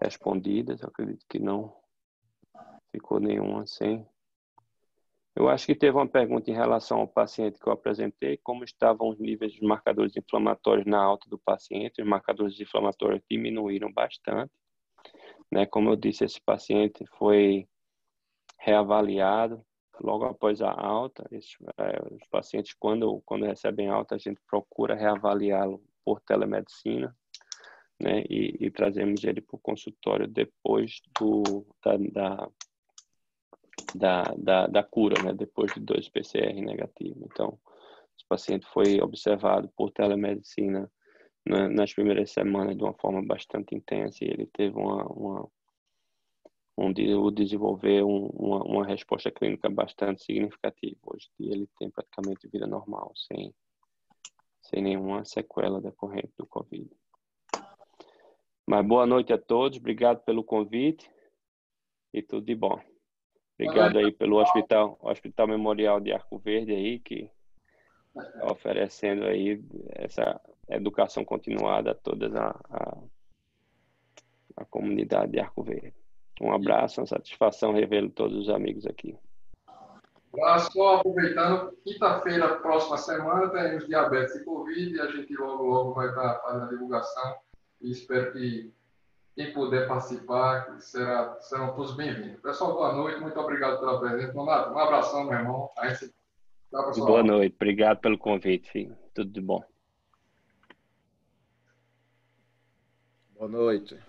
respondidas, eu acredito que não ficou nenhuma sem. Eu acho que teve uma pergunta em relação ao paciente que eu apresentei, como estavam os níveis de marcadores inflamatórios na alta do paciente. Os marcadores inflamatórios diminuíram bastante, né? Como eu disse, esse paciente foi reavaliado logo após a alta. Os pacientes, quando recebem alta, a gente procura reavaliá-lo por telemedicina, né? E trazemos ele para o consultório depois da cura, né? Depois de 2 PCR negativos. Então, esse paciente foi observado por telemedicina nas primeiras semanas de uma forma bastante intensa e ele teve desenvolver uma resposta clínica bastante significativa. Hoje ele tem praticamente vida normal, sem nenhuma sequela decorrente do Covid. Mas boa noite a todos, obrigado pelo convite e tudo de bom. Obrigado aí pelo Hospital Memorial de Arco Verde aí, que está oferecendo aí essa educação continuada a toda a comunidade de Arco Verde. Um abraço, uma satisfação revê-lo todos os amigos aqui. Só aproveitando, quinta-feira, próxima semana, teremos diabetes e Covid, e a gente logo vai estar fazendo a divulgação, e espero que quem puder participar, serão todos bem-vindos. Pessoal, boa noite, muito obrigado pela presença. Donato, um abração, meu irmão. Boa noite, obrigado pelo convite, filho. Tudo de bom. Boa noite.